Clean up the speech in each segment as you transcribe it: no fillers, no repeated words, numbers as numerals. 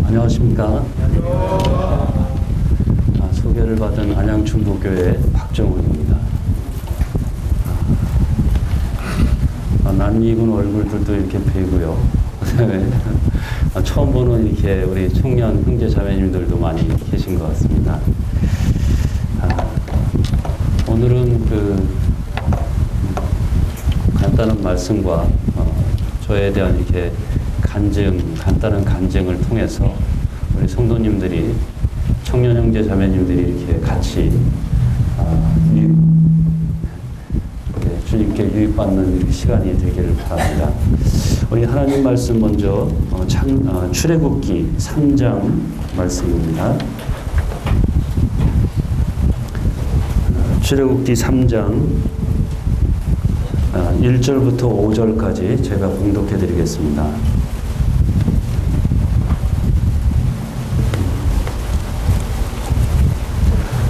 안녕하십니까. 소개를 받은 안양중보교회 박정훈입니다. 낯익은 얼굴들도 이렇게 뵈고요. 처음 보는 이렇게 우리 청년 형제 자매님들도 많이 계신 것 같습니다. 오늘은 간단한 말씀과 저에 대한 이렇게 간단한 간증을 통해서 우리 성도님들이, 청년 형제 자매님들이 이렇게 같이 주님께 유익받는 시간이 되기를 바랍니다. 우리 하나님 말씀 먼저 출애굽기 3장 말씀입니다. 출애굽기 3장 1절부터 5절까지 제가 봉독해 드리겠습니다.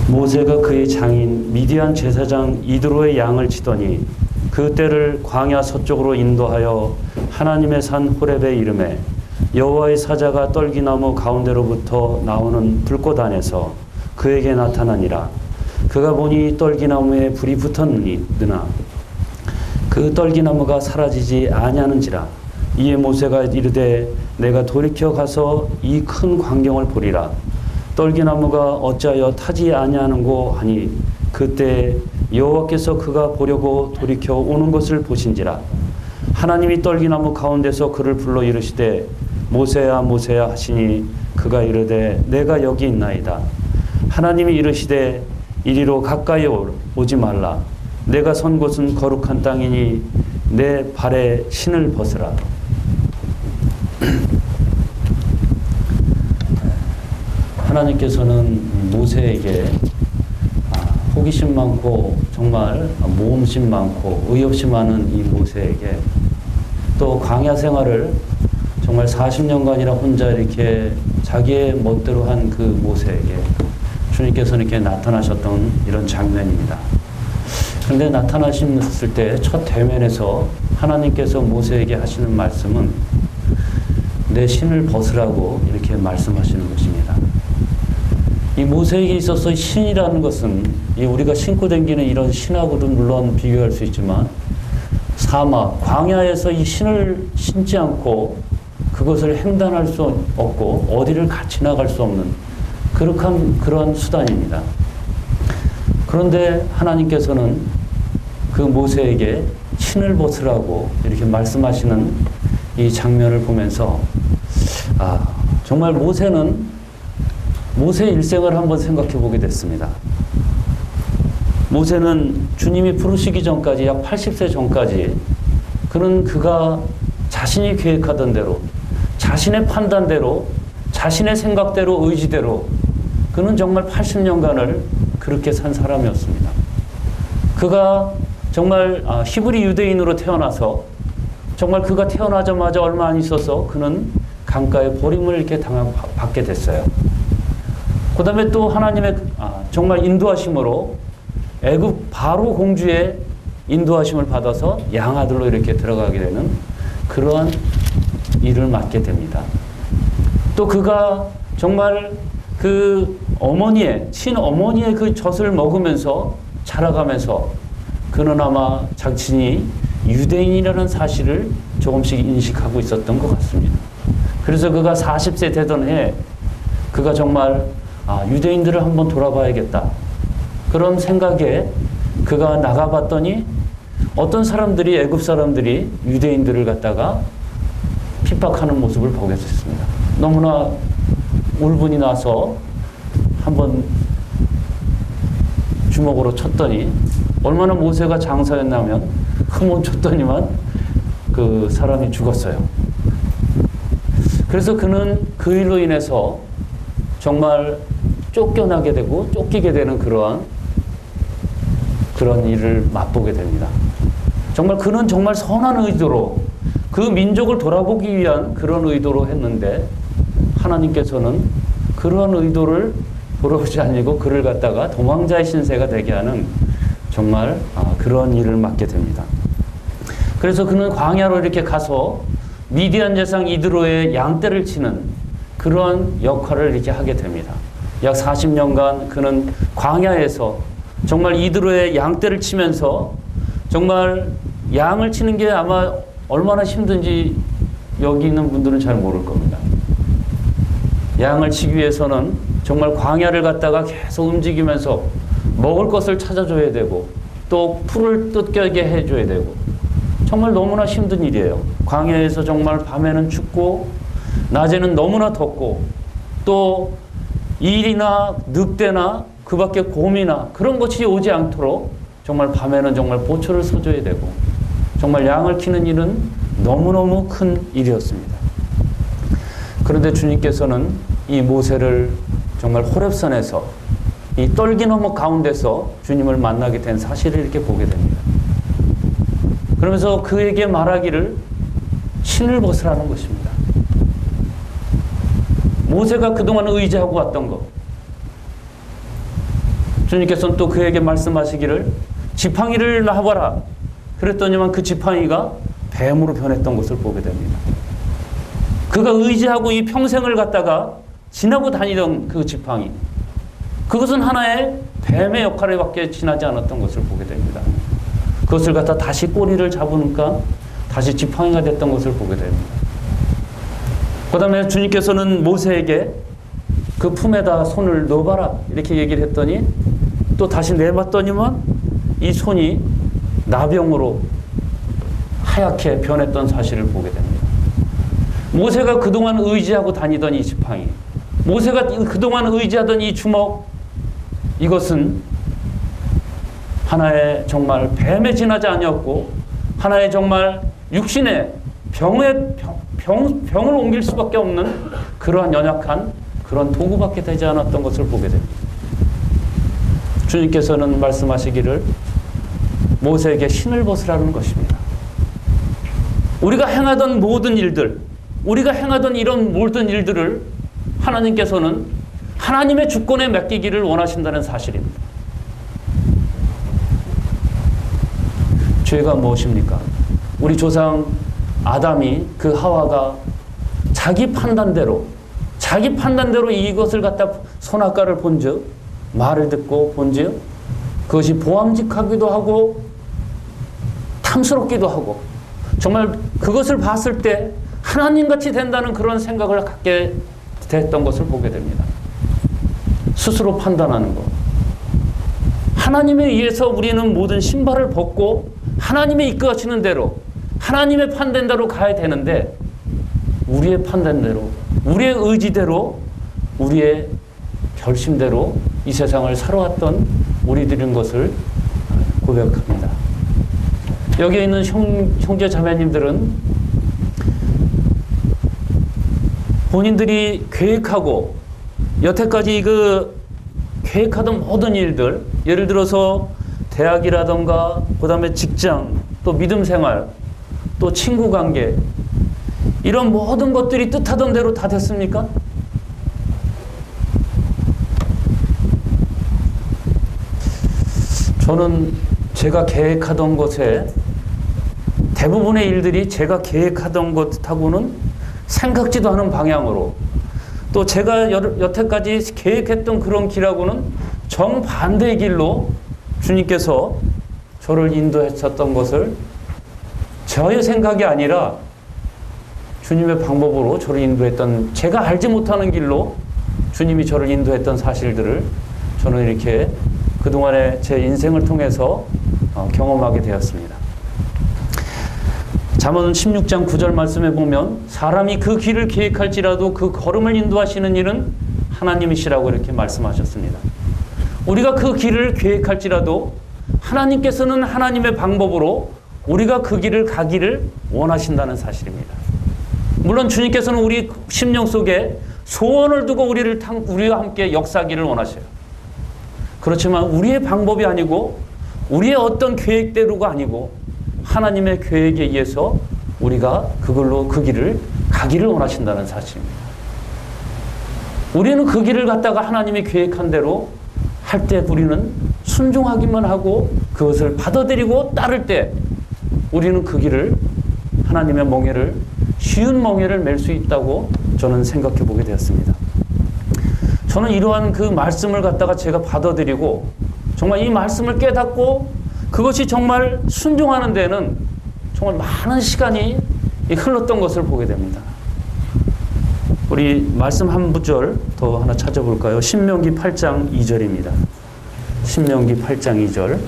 모세가 그의 장인 미디안 제사장 이드로의 양을 치더니 그 떼를 광야 서쪽으로 인도하여 하나님의 산 호렙에 이르매 여호와의 사자가 떨기나무 가운데로부터 나오는 불꽃 안에서 그에게 나타나니라. 그가 보니 떨기나무에 불이 붙었느니라. 그 떨기나무가 사라지지 아니하는지라. 이에 모세가 이르되 내가 돌이켜 가서 이 큰 광경을 보리라. 떨기나무가 어찌하여 타지 아니하는고 하니 그때 여호와께서 그가 보려고 돌이켜 오는 것을 보신지라. 하나님이 떨기나무 가운데서 그를 불러 이르시되 모세야 모세야 하시니 그가 이르되 내가 여기 있나이다. 하나님이 이르시되 이리로 가까이 오지 말라. 내가 선 곳은 거룩한 땅이니 내 발에 신을 벗으라. 하나님께서는 모세에게 호기심 많고 정말 모험심 많고 의욕심 많은 이 모세에게, 또 광야 생활을 정말 40년간이나 혼자 이렇게 자기의 멋대로 한 그 모세에게 주님께서는 이렇게 나타나셨던 이런 장면입니다. 그런데 나타나셨을 때 첫 대면에서 하나님께서 모세에게 하시는 말씀은 내 신을 벗으라고 이렇게 말씀하시는 것입니다. 이 모세에게 있어서 신이라는 것은 우리가 신고 다니는 이런 신하고도 물론 비교할 수 있지만 사막, 광야에서 이 신을 신지 않고 그것을 횡단할 수 없고 어디를 같이 나갈 수 없는 그런 수단입니다. 그런데 하나님께서는 그 모세에게 신을 벗으라고 이렇게 말씀하시는 이 장면을 보면서 정말 모세의 일생을 한번 생각해 보게 됐습니다. 모세는 주님이 부르시기 전까지, 약 80세 전까지 그가 자신이 계획하던 대로, 자신의 판단대로, 자신의 생각대로, 의지대로 그는 정말 80년간을 그렇게 산 사람이었습니다. 그가 정말 히브리 유대인으로 태어나서 정말 그가 태어나자마자 얼마 안 있어서 그는 강가에 버림을 이렇게 받게 됐어요. 그 다음에 또 하나님의 정말 인도하심으로 애굽 바로 공주의 인도하심을 받아서 양아들로 이렇게 들어가게 되는 그러한 일을 맡게 됩니다. 또 그가 정말 친어머니의 그 젖을 먹으면서 자라가면서 그는 아마 자신이 유대인이라는 사실을 조금씩 인식하고 있었던 것 같습니다. 그래서 그가 40세 되던 해에 그가 정말 유대인들을 한번 돌아봐야겠다. 그런 생각에 그가 나가봤더니 어떤 사람들이, 애굽 사람들이 유대인들을 갖다가 핍박하는 모습을 보게 됐습니다. 너무나 울분이 나서 한번 주먹으로 쳤더니 얼마나 모세가 장사였냐면 한번 쳤더니만 그 사람이 죽었어요. 그래서 그는 그 일로 인해서 정말 쫓겨나게 되고 쫓기게 되는 그런 일을 맛보게 됩니다. 정말 그는 정말 선한 의도로 그 민족을 돌아보기 위한 그런 의도로 했는데 하나님께서는 그런 의도를 돌아오지 아니고 그를 갖다가 도망자의 신세가 되게 하는 정말 그런 일을 맡게 됩니다. 그래서 그는 광야로 이렇게 가서 미디안 제사장 이드로의 양떼를 치는 그런 역할을 이렇게 하게 됩니다. 약 40년간 그는 광야에서 정말 이드로의 양떼를 치면서 정말 양을 치는 게 아마 얼마나 힘든지 여기 있는 분들은 잘 모를 겁니다. 양을 치기 위해서는 정말 광야를 갔다가 계속 움직이면서 먹을 것을 찾아줘야 되고 또 풀을 뜯게 해줘야 되고 정말 너무나 힘든 일이에요. 광야에서 정말 밤에는 춥고 낮에는 너무나 덥고 또 일이나 늑대나 그 밖에 곰이나 그런 것이 오지 않도록 정말 밤에는 정말 보초를 서줘야 되고 정말 양을 키우는 일은 너무너무 큰 일이었습니다. 그런데 주님께서는 이 모세를 정말 호렙산에서 이 떨기나무 가운데서 주님을 만나게 된 사실을 이렇게 보게 됩니다. 그러면서 그에게 말하기를 신을 벗으라는 것입니다. 모세가 그동안 의지하고 왔던 것. 주님께서는 또 그에게 말씀하시기를 지팡이를 놔봐라. 그랬더니만 그 지팡이가 뱀으로 변했던 것을 보게 됩니다. 그가 의지하고 이 평생을 갖다가 지나고 다니던 그 지팡이. 그것은 하나의 뱀의 역할에 밖에 지나지 않았던 것을 보게 됩니다. 그것을 갖다 다시 꼬리를 잡으니까 다시 지팡이가 됐던 것을 보게 됩니다. 그 다음에 주님께서는 모세에게 그 품에다 손을 넣어봐라 이렇게 얘기를 했더니 또 다시 내봤더니만 이 손이 나병으로 하얗게 변했던 사실을 보게 됩니다. 모세가 그동안 의지하고 다니던 이 지팡이, 모세가 그동안 의지하던 이 주먹, 이것은 하나의 정말 뱀에 지나지 아니었고 하나의 정말 육신의 병을 옮길 수밖에 없는 그러한 연약한 그런 도구밖에 되지 않았던 것을 보게 됩니다. 주님께서는 말씀하시기를 모세에게 신을 벗으라는 것입니다. 우리가 행하던 모든 일들, 우리가 행하던 이런 모든 일들을 하나님께서는 하나님의 주권에 맡기기를 원하신다는 사실입니다. 죄가 무엇입니까? 우리 조상 아담이 그 하와가 자기 판단대로 이것을 갖다 선악과를 본즉 말을 듣고 본즉 그것이 보암직하기도 하고 탐스럽기도 하고 정말 그것을 봤을 때 하나님같이 된다는 그런 생각을 갖게 됐던 것을 보게 됩니다. 스스로 판단하는 것. 하나님에 의해서 우리는 모든 신발을 벗고 하나님의 이끌어지는 대로 하나님의 판단대로 가야 되는데 우리의 판단대로 우리의 의지대로 우리의 결심대로 이 세상을 살아왔던 우리들인 것을 고백합니다. 여기에 있는 형제 자매님들은 본인들이 계획하고 여태까지 계획하던 모든 일들, 예를 들어서 대학이라던가 그 다음에 직장, 또 믿음 생활, 또 친구 관계 이런 모든 것들이 뜻하던 대로 다 됐습니까? 저는 제가 계획하던 것에 대부분의 일들이 제가 계획하던 것하고는 생각지도 않은 방향으로 또 제가 여태까지 계획했던 그런 길하고는 정반대의 길로 주님께서 저를 인도하셨던 것을 저의 생각이 아니라 주님의 방법으로 저를 인도했던 제가 알지 못하는 길로 주님이 저를 인도했던 사실들을 저는 이렇게 그동안의 제 인생을 통해서 경험하게 되었습니다. 잠언 16장 9절 말씀에 보면 사람이 그 길을 계획할지라도 그 걸음을 인도하시는 일은 하나님이시라고 이렇게 말씀하셨습니다. 우리가 그 길을 계획할지라도 하나님께서는 하나님의 방법으로 우리가 그 길을 가기를 원하신다는 사실입니다. 물론 주님께서는 우리 심령 속에 소원을 두고 우리와 함께 역사하기를 원하셔요. 그렇지만 우리의 방법이 아니고 우리의 어떤 계획대로가 아니고 하나님의 계획에 의해서 우리가 그 길을 가기를 원하신다는 사실입니다. 우리는 그 길을 갖다가 하나님이 계획한 대로 할 때 우리는 순종하기만 하고 그것을 받아들이고 따를 때 우리는 그 길을 하나님의 몽해를 쉬운 멍에를 맬 수 있다고 저는 생각해 보게 되었습니다. 저는 이러한 그 말씀을 갖다가 제가 받아들이고 정말 이 말씀을 깨닫고 그것이 정말 순종하는 데는 정말 많은 시간이 흘렀던 것을 보게 됩니다. 우리 말씀 한 구절 더 하나 찾아볼까요? 신명기 8장 2절입니다. 신명기 8장 2절.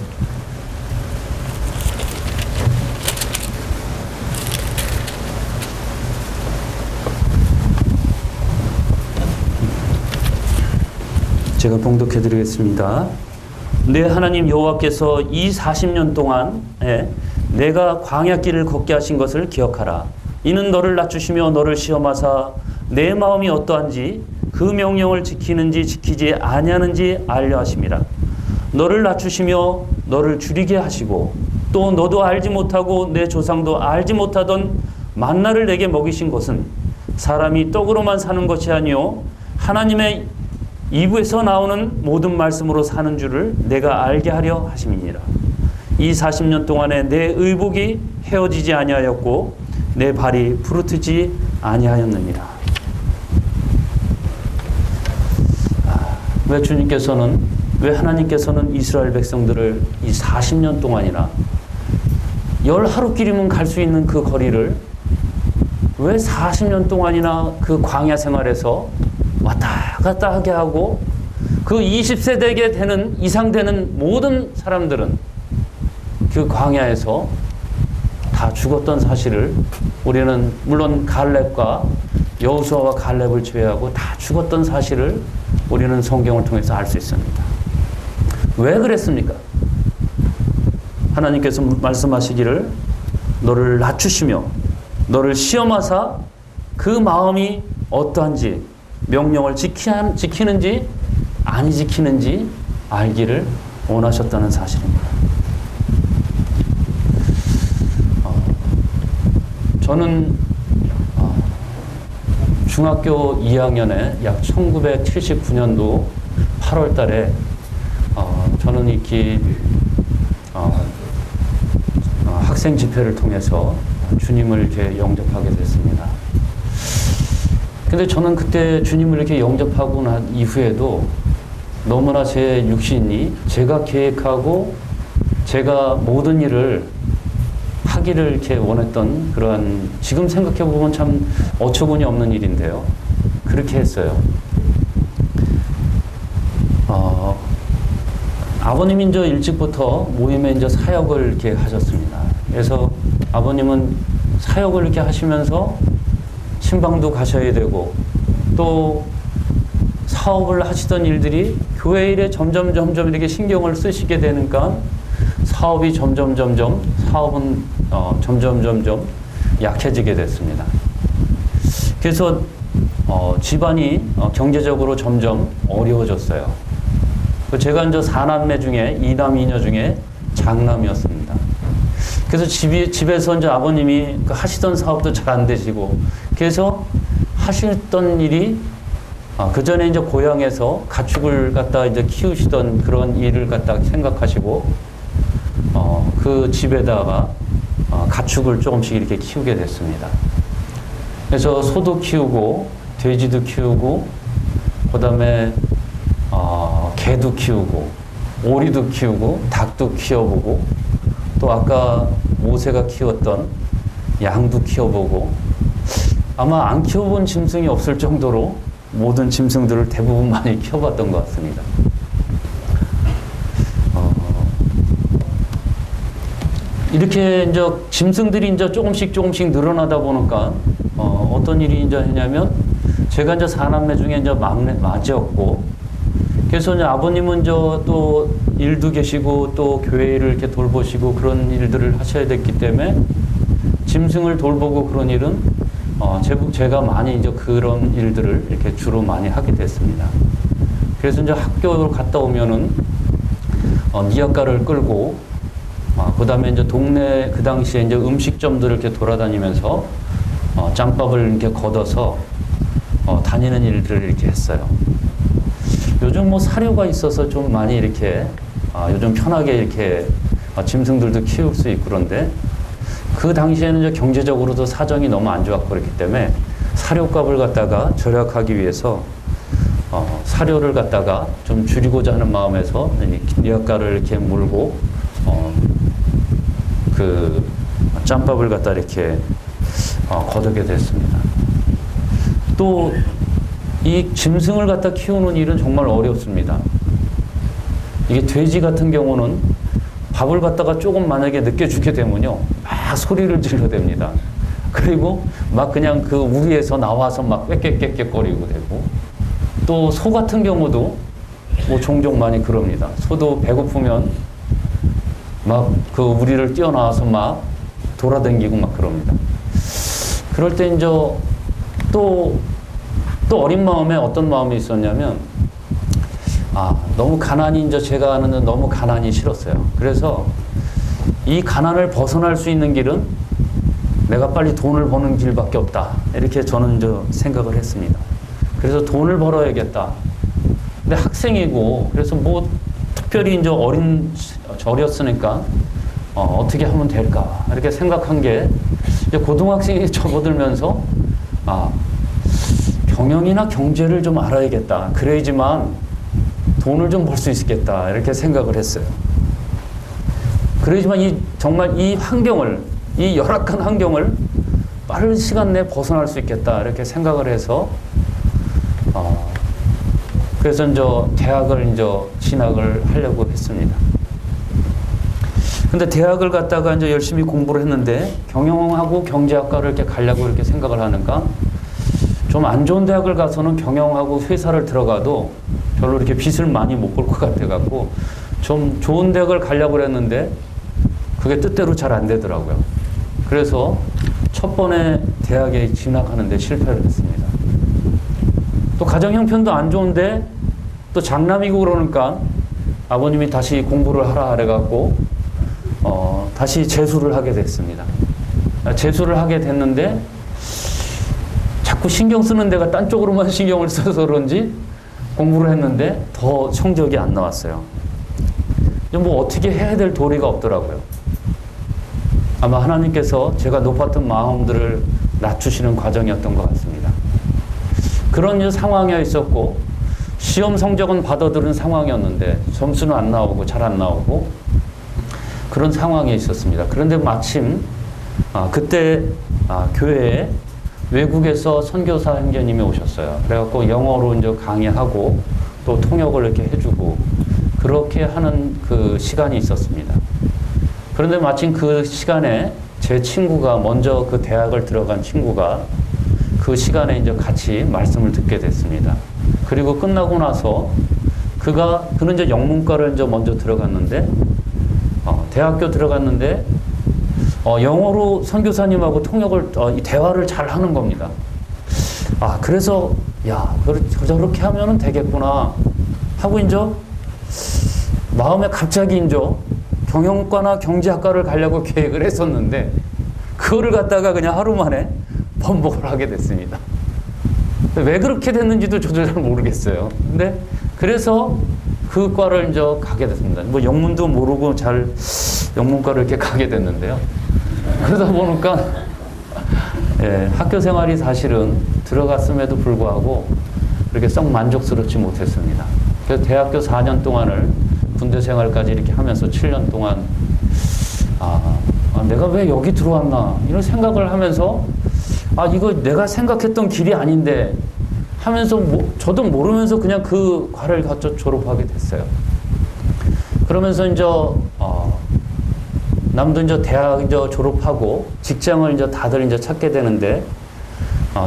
제가 봉독해 드리겠습니다. 내 하나님 여호와께서 이 40년 동안에 내가 광야길을 걷게 하신 것을 기억하라. 이는 너를 낮추시며 너를 시험하사 내 마음이 어떠한지 그 명령을 지키는지 지키지 아니하는지 알려 하심이라. 너를 낮추시며 너를 줄이게 하시고 또 너도 알지 못하고 내 조상도 알지 못하던 만나를 내게 먹이신 것은 사람이 떡으로만 사는 것이 아니요 하나님의 입에서 나오는 모든 말씀으로 사는 줄을 내가 알게 하려 하심이니라. 이 40년 동안에 내 의복이 헤어지지 아니하였고 내 발이 부르트지 아니하였느니라. 왜 하나님께서는 이스라엘 백성들을 이 40년 동안이나 열 하루길이면 갈 수 있는 그 거리를 왜 40년 동안이나 그 광야 생활에서 왔다 갔다 하게 하고 그 20세대에 되는 이상 되는 모든 사람들은 그 광야에서 다 죽었던 사실을 우리는 물론 갈렙과 여호수아와 갈렙을 제외하고 다 죽었던 사실을 우리는 성경을 통해서 알 수 있습니다. 왜 그랬습니까? 하나님께서 말씀하시기를 너를 낮추시며 너를 시험하사 그 마음이 어떠한지 명령을 지키는지 아니 지키는지 알기를 원하셨다는 사실입니다. 저는 중학교 2학년에 약 1979년도 8월 달에 저는 이렇게 학생 집회를 통해서 주님을 이렇게 영접하게 됐습니다. 근데 저는 그때 주님을 이렇게 영접하고 난 이후에도 너무나 제 육신이 제가 계획하고 제가 모든 일을 하기를 이렇게 원했던 그러한, 지금 생각해보면 참 어처구니 없는 일인데요. 그렇게 했어요. 아버님이 이제 일찍부터 모임에 이제 사역을 이렇게 하셨습니다. 그래서 아버님은 사역을 이렇게 하시면서 신방도 가셔야 되고 또 사업을 하시던 일들이 교회 일에 점점 이렇게 신경을 쓰시게 되니까 사업은 점점 약해지게 됐습니다. 그래서 집안이 경제적으로 점점 어려워졌어요. 제가 이제 4남매 중에 2남 2녀 중에 장남이었습니다. 그래서 집에서 이제 아버님이 하시던 사업도 잘 안 되시고, 그래서 하셨던 일이 그 전에 이제 고향에서 가축을 갖다 이제 키우시던 그런 일을 갖다 생각하시고, 그 집에다가 가축을 조금씩 이렇게 키우게 됐습니다. 그래서 소도 키우고, 돼지도 키우고, 그 다음에 개도 키우고, 오리도 키우고, 닭도 키워보고, 또 아까 모세가 키웠던 양도 키워보고, 아마 안 키워본 짐승이 없을 정도로 모든 짐승들을 대부분 많이 키워봤던 것 같습니다. 이렇게 이제 짐승들이 이제 조금씩 늘어나다 보니까 어떤 일이 이제 했냐면, 제가 이제 4남매 중에 이제 맞이었고, 그래서 이제 아버님은 또 일도 계시고 또 교회 일을 이렇게 돌보시고 그런 일들을 하셔야 됐기 때문에 짐승을 돌보고 그런 일은 제가 많이 이제 그런 일들을 이렇게 주로 많이 하게 됐습니다. 그래서 이제 학교를 갔다 오면은 니아까를 끌고 그 다음에 이제 동네 그 당시에 이제 음식점들을 이렇게 돌아다니면서 짬밥을 이렇게 걷어서 다니는 일들을 이렇게 했어요. 요즘 사료가 있어서 좀 많이 이렇게 요즘 편하게 이렇게 짐승들도 키울 수 있고, 그런데 그 당시에는 이제 경제적으로도 사정이 너무 안 좋았고 그랬기 때문에 사료값을 갖다가 절약하기 위해서 사료를 갖다가 좀 줄이고자 하는 마음에서 리아카를 이렇게 물고 그 짬밥을 갖다 이렇게 거두게 됐습니다. 또 이 짐승을 갖다 키우는 일은 정말 어렵습니다. 이게 돼지 같은 경우는 밥을 갖다가 조금 만약에 늦게 주게 되면요, 막 소리를 질러댑니다. 그리고 막 그냥 그 우리에서 나와서 막 꽥꽥꽥꽥거리고 되고, 또 소 같은 경우도 뭐 종종 많이 그럽니다. 소도 배고프면 막 그 우리를 뛰어나와서 막 돌아다니고 막 그럽니다. 그럴 때 이제 또 어린 마음에 어떤 마음이 있었냐면, 너무 가난이 이제 제가 아는 너무 가난이 싫었어요. 그래서 이 가난을 벗어날 수 있는 길은 내가 빨리 돈을 버는 길밖에 없다. 이렇게 저는 이제 생각을 했습니다. 그래서 돈을 벌어야겠다. 근데 학생이고, 그래서 뭐 특별히 이제 어렸으니까 어떻게 하면 될까 이렇게 생각한 게, 이제 고등학생이 접어들면서 경영이나 경제를 좀 알아야겠다. 그래야지만 돈을 좀 벌 수 있겠다. 이렇게 생각을 했어요. 그래야지만 정말 이 환경을, 이 열악한 환경을 빠른 시간 내에 벗어날 수 있겠다. 이렇게 생각을 해서 그래서 이제 대학을 이제 진학을 하려고 했습니다. 근데 대학을 갔다가 이제 열심히 공부를 했는데 경영하고 경제학과를 이렇게 가려고 이렇게 생각을 하니까 좀 안 좋은 대학을 가서는 경영하고 회사를 들어가도 별로 이렇게 빚을 많이 못 볼 것 같아갖고 좀 좋은 대학을 가려고 그랬는데 그게 뜻대로 잘 안 되더라고요. 그래서 첫 번에 대학에 진학하는데 실패를 했습니다. 또 가정 형편도 안 좋은데 또 장남이고 그러니까 아버님이 다시 공부를 하라 그래갖고 다시 재수를 하게 됐습니다. 재수를 하게 됐는데 자꾸 신경 쓰는 데가 딴 쪽으로만 신경을 써서 그런지 공부를 했는데 더 성적이 안 나왔어요. 뭐 어떻게 해야 될 도리가 없더라고요. 아마 하나님께서 제가 높았던 마음들을 낮추시는 과정이었던 것 같습니다. 그런 상황에 있었고, 시험 성적은 받아들은 상황이었는데 점수는 안 나오고 잘 안 나오고 그런 상황에 있었습니다. 그런데 마침 그때 교회에 외국에서 선교사 형제님이 오셨어요. 그래갖고 영어로 이제 강의하고 또 통역을 이렇게 해주고 그렇게 하는 그 시간이 있었습니다. 그런데 마침 그 시간에 제 친구가 먼저 그 대학을 들어간 친구가 그 시간에 이제 같이 말씀을 듣게 됐습니다. 그리고 끝나고 나서 그는 이제 영문과를 이제 먼저 들어갔는데 대학교 들어갔는데 영어로 선교사님하고 통역을 대화를 잘 하는 겁니다. 그래서 저렇게 하면은 되겠구나 하고 이제 마음에 갑자기 이제 경영과나 경제학과를 가려고 계획을 했었는데 그거를 갖다가 그냥 하루 만에 번복을 하게 됐습니다. 왜 그렇게 됐는지도 저도 잘 모르겠어요. 근데 그래서 그 과를 이제 가게 됐습니다. 뭐 영문도 모르고 잘 영문과를 이렇게 가게 됐는데요. 그러다 보니까 학교 생활이 사실은 들어갔음에도 불구하고 그렇게 썩 만족스럽지 못했습니다. 그래서 대학교 4년 동안을 군대 생활까지 이렇게 하면서 7년 동안 내가 왜 여기 들어왔나 이런 생각을 하면서 이거 내가 생각했던 길이 아닌데 하면서 저도 모르면서 그냥 그 과를 갖다 졸업하게 됐어요. 그러면서 이제 남도 이제 대학 이제 졸업하고 직장을 이제 다들 이제 찾게 되는데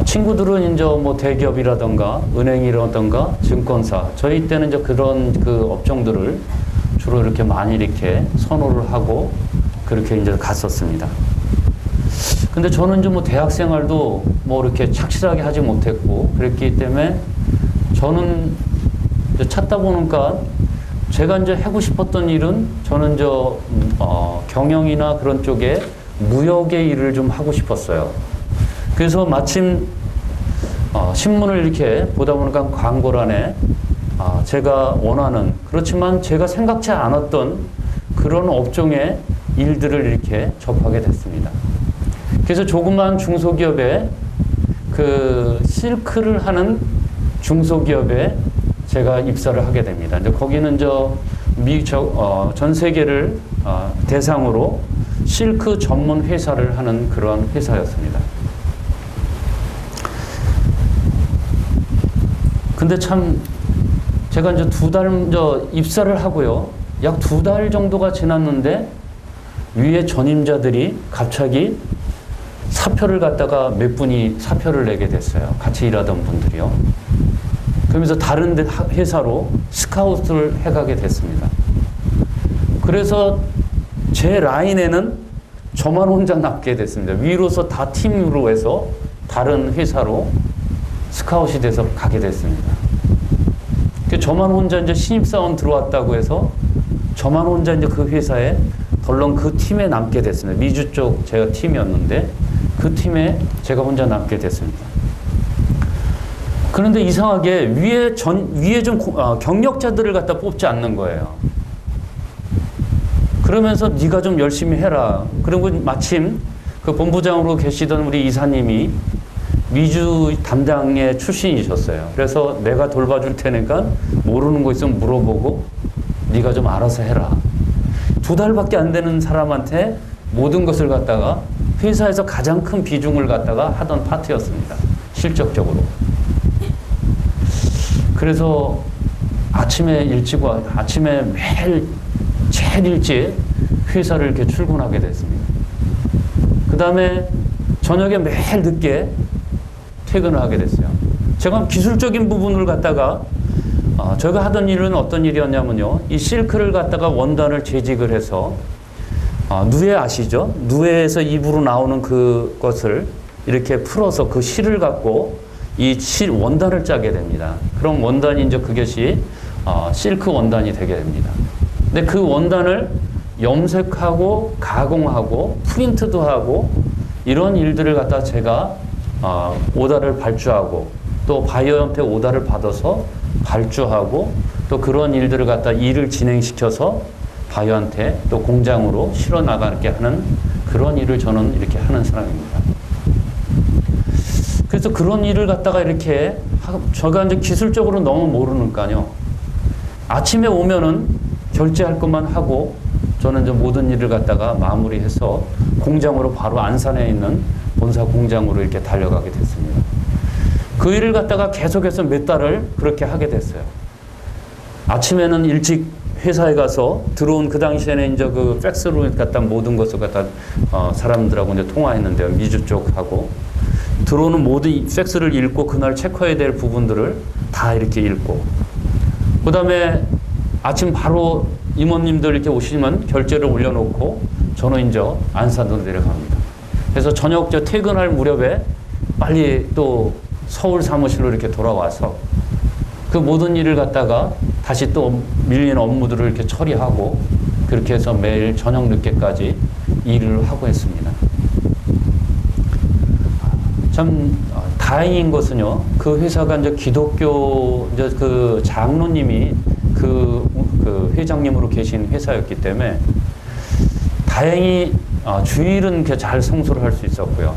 친구들은 이제 뭐 대기업이라던가 은행이라던가 증권사 저희 때는 이제 그런 그 업종들을 주로 이렇게 많이 이렇게 선호를 하고 그렇게 이제 갔었습니다. 근데 저는 이제 뭐 대학 생활도 뭐 이렇게 착실하게 하지 못했고 그랬기 때문에 저는 이제 찾다 보니까 제가 이제 하고 싶었던 일은 저는 경영이나 그런 쪽에 무역의 일을 좀 하고 싶었어요. 그래서 마침 신문을 이렇게 보다 보니까 광고란에 제가 원하는 그렇지만 제가 생각지 않았던 그런 업종의 일들을 이렇게 접하게 됐습니다. 그래서 조그만 중소기업에 그 실크를 하는 중소기업에 제가 입사를 하게 됩니다. 이제 거기는 전 세계를 대상으로 실크 전문 회사를 하는 그런 회사였습니다. 근데 참 제가 이제 입사를 하고요. 약 2달 정도가 지났는데 위에 전임자들이 갑자기 사표를 갖다가 몇 분이 사표를 내게 됐어요. 같이 일하던 분들이요. 그러면서 다른 회사로 스카우트를 해가게 됐습니다. 그래서 제 라인에는 저만 혼자 남게 됐습니다. 위로서 다 팀으로 해서 다른 회사로 스카웃이 돼서 가게 됐습니다. 저만 혼자 이제 신입사원 들어왔다고 해서 저만 혼자 이제 그 회사에 덜렁 그 팀에 남게 됐습니다. 미주 쪽 제가 팀이었는데 그 팀에 제가 혼자 남게 됐습니다. 그런데 이상하게 위에 좀 경력자들을 갖다 뽑지 않는 거예요. 그러면서 네가 좀 열심히 해라. 그리고 마침 그 본부장으로 계시던 우리 이사님이 미주 담당의 출신이셨어요. 그래서 내가 돌봐줄 테니까 모르는 거 있으면 물어보고 네가 좀 알아서 해라. 2달밖에 안 되는 사람한테 모든 것을 갖다가 회사에서 가장 큰 비중을 갖다가 하던 파트였습니다. 실적적으로. 그래서 아침에 매일 제일 일찍 회사를 이렇게 출근하게 됐습니다. 그 다음에 저녁에 매일 늦게 퇴근을 하게 됐어요. 제가 기술적인 부분을 갖다가 제가 하던 일은 어떤 일이었냐면요. 이 실크를 갖다가 원단을 재직을 해서 누에 아시죠? 누에에서 입으로 나오는 그것을 이렇게 풀어서 그 실을 갖고 이 원단을 짜게 됩니다. 그럼 원단이 이제 그것이 실크 원단이 되게 됩니다. 근데 그 원단을 염색하고 가공하고 프린트도 하고 이런 일들을 갖다 제가 오다를 발주하고 또 바이어한테 오다를 받아서 발주하고 또 그런 일들을 갖다 일을 진행시켜서 바이어한테 또 공장으로 실어 나가게 하는 그런 일을 저는 이렇게 하는 사람입니다. 그래서 그런 일을 갖다가 이렇게 제가 이제 기술적으로 너무 모르니까요. 아침에 오면은 결제할 것만 하고 저는 이제 모든 일을 갖다가 마무리해서 공장으로 바로 안산에 있는 본사 공장으로 이렇게 달려가게 됐습니다. 그 일을 갖다가 계속해서 몇 달을 그렇게 하게 됐어요. 아침에는 일찍 회사에 가서 들어온 그 당시에는 이제 그 팩스로 갖다 모든 것을 갖다 사람들하고 이제 통화했는데요. 미주 쪽하고 들어오는 모든 팩스를 읽고 그날 체크해야 될 부분들을 다 이렇게 읽고 그 다음에 아침 바로 임원님들 이렇게 오시면 결제를 올려놓고 저는 이제 안산으로 내려갑니다. 그래서 저녁 퇴근할 무렵에 빨리 또 서울 사무실로 이렇게 돌아와서 그 모든 일을 갖다가 다시 또 밀린 업무들을 이렇게 처리하고 그렇게 해서 매일 저녁 늦게까지 일을 하고 했습니다. 참 다행인 것은요, 그 회사가 이제 기독교 그 장로님이 그 회장님으로 계신 회사였기 때문에 다행히 주일은 이렇게 잘 성수를 할 수 있었고요.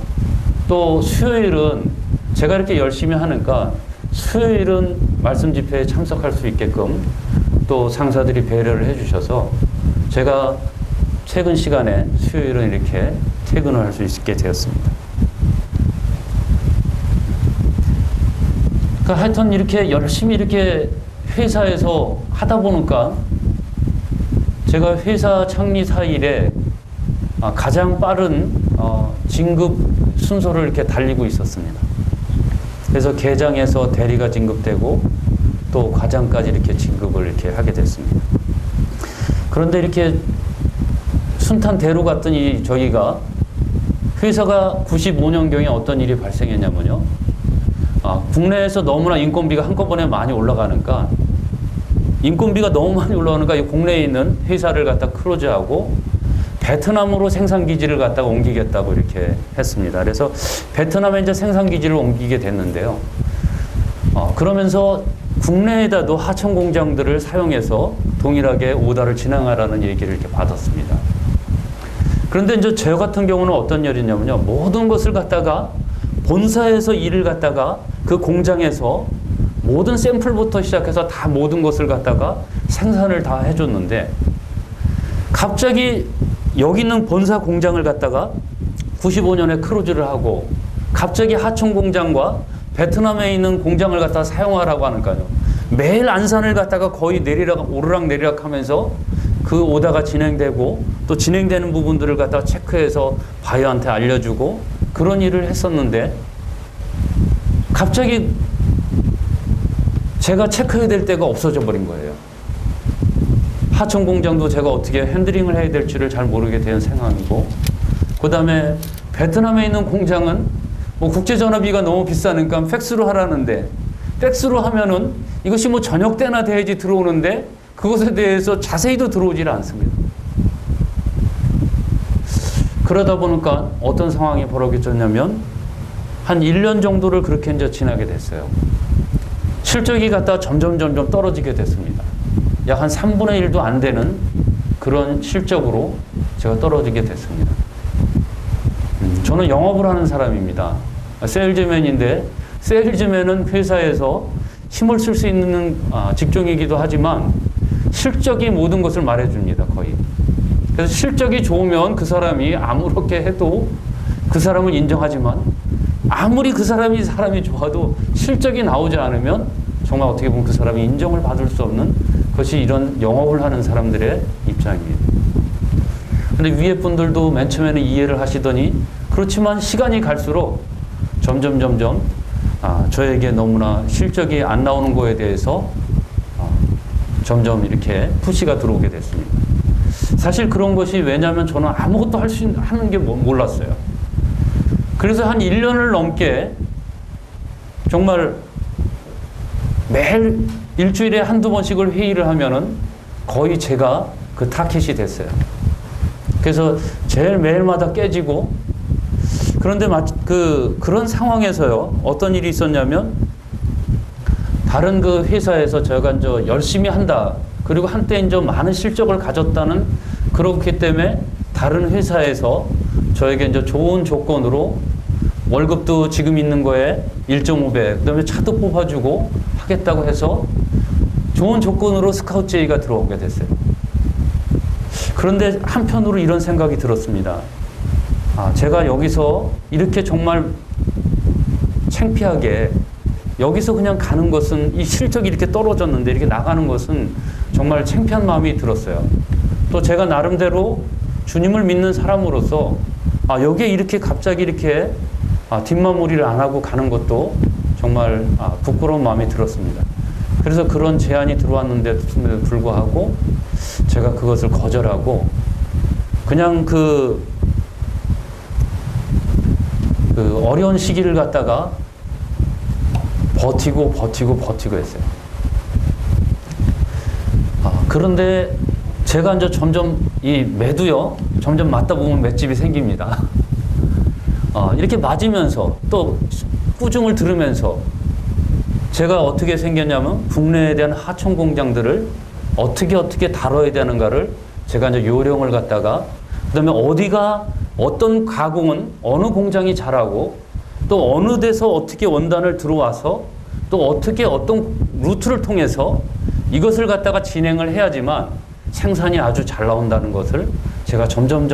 또 수요일은 제가 이렇게 열심히 하니까 수요일은 말씀 집회에 참석할 수 있게끔 또 상사들이 배려를 해주셔서 제가 퇴근 시간에 수요일은 이렇게 퇴근을 할 수 있게 되었습니다. 그러니까 하여튼 이렇게 열심히 이렇게 회사에서 하다 보니까 제가 회사 창립 4일에 가장 빠른 진급 순서를 이렇게 달리고 있었습니다. 그래서 계장에서 대리가 진급되고 또 과장까지 이렇게 진급을 이렇게 하게 됐습니다. 그런데 이렇게 순탄대로 갔더니 저희가 회사가 95년경에 어떤 일이 발생했냐면요. 국내에서 너무나 인건비가 한꺼번에 많이 올라가니까 인건비가 너무 많이 올라가니까 이 국내에 있는 회사를 갖다 클로즈하고 베트남으로 생산기지를 갖다가 옮기겠다고 이렇게 했습니다. 그래서 베트남에 이제 생산기지를 옮기게 됐는데요. 그러면서 국내에다도 하청 공장들을 사용해서 동일하게 오다를 진행하라는 얘기를 이렇게 받았습니다. 그런데 이제 저 같은 경우는 어떤 일이냐면요. 모든 것을 갖다가 본사에서 일을 갖다가 그 공장에서 모든 샘플부터 시작해서 다 모든 것을 갖다가 생산을 다 해줬는데 갑자기 여기 있는 본사 공장을 갖다가 95년에 크로즈를 하고 갑자기 하청 공장과 베트남에 있는 공장을 갖다가 사용하라고 하니까요. 매일 안산을 갖다가 거의 오르락 내리락 하면서 그 오다가 진행되고 또 진행되는 부분들을 갖다가 체크해서 바이어한테 알려주고 그런 일을 했었는데 갑자기 제가 체크해야 될 때가 없어져 버린 거예요. 하청 공장도 제가 어떻게 핸들링을 해야 될지를 잘 모르게 된 상황이고 그 다음에 베트남에 있는 공장은 뭐 국제전화비가 너무 비싸니까 팩스로 하라는데 팩스로 하면은 이것이 뭐 저녁 때나 돼야지 들어오는데 그것에 대해서 자세히도 들어오질 않습니다. 그러다 보니까 어떤 상황이 벌어졌냐면 한 1년 정도를 그렇게 이제 지나게 됐어요. 실적이 갖다 점점 떨어지게 됐습니다. 약 한 3분의 1도 안 되는 그런 실적으로 제가 떨어지게 됐습니다. 저는 영업을 하는 사람입니다. 세일즈맨인데 세일즈맨은 회사에서 힘을 쓸 수 있는 직종이기도 하지만 실적이 모든 것을 말해줍니다. 거의. 그래서 실적이 좋으면 그 사람이 아무렇게 해도 그 사람을 인정하지만 아무리 그 사람이 좋아도 실적이 나오지 않으면 정말 어떻게 보면 그 사람이 인정을 받을 수 없는 것이 이런 영업을 하는 사람들의 입장입니다. 근데 위에 분들도 맨 처음에는 이해를 하시더니 그렇지만 시간이 갈수록 점점 저에게 너무나 실적이 안 나오는 거에 대해서 점점 이렇게 푸시가 들어오게 됐습니다. 사실 그런 것이 왜냐하면 저는 아무것도 하는 게 몰랐어요. 그래서 한 1년을 넘게 정말 매일 일주일에 한두 번씩을 회의를 하면은 거의 제가 그 타켓이 됐어요. 그래서 제일 매일마다 깨지고 그런데 그런 상황에서요 어떤 일이 있었냐면 다른 그 회사에서 제가 이제 열심히 한다 그리고 한때 이제 많은 실적을 가졌다는 그렇기 때문에 다른 회사에서 저에게 이제 좋은 조건으로 월급도 지금 있는 거에 1.5배, 그 다음에 차도 뽑아주고 하겠다고 해서 좋은 조건으로 스카우트 제의가 들어오게 됐어요. 그런데 한편으로 이런 생각이 들었습니다. 제가 여기서 이렇게 정말 창피하게 여기서 그냥 가는 것은 이 실적이 이렇게 떨어졌는데 이렇게 나가는 것은 정말 창피한 마음이 들었어요. 또 제가 나름대로 주님을 믿는 사람으로서 여기에 이렇게 갑자기 이렇게 뒷마무리를 안 하고 가는 것도 정말 부끄러운 마음이 들었습니다. 그래서 그런 제안이 들어왔는데도 불구하고 제가 그것을 거절하고 그냥 그 어려운 시기를 갖다가 버티고 했어요. 그런데 제가 이제 점점 이 매도요, 점점 맞다 보면 맷집이 생깁니다. 이렇게 맞으면서 또 꾸중을 들으면서 제가 어떻게 생겼냐면 국내에 대한 하청 공장들을 어떻게 다뤄야 되는가를 제가 이제 요령을 갖다가 그다음에 어떤 가공은 어느 공장이 잘하고 또 어느 데서 어떻게 원단을 들어와서 또 어떤 루트를 통해서 이것을 갖다가 진행을 해야지만 생산이 아주 잘 나온다는 것을 제가 점점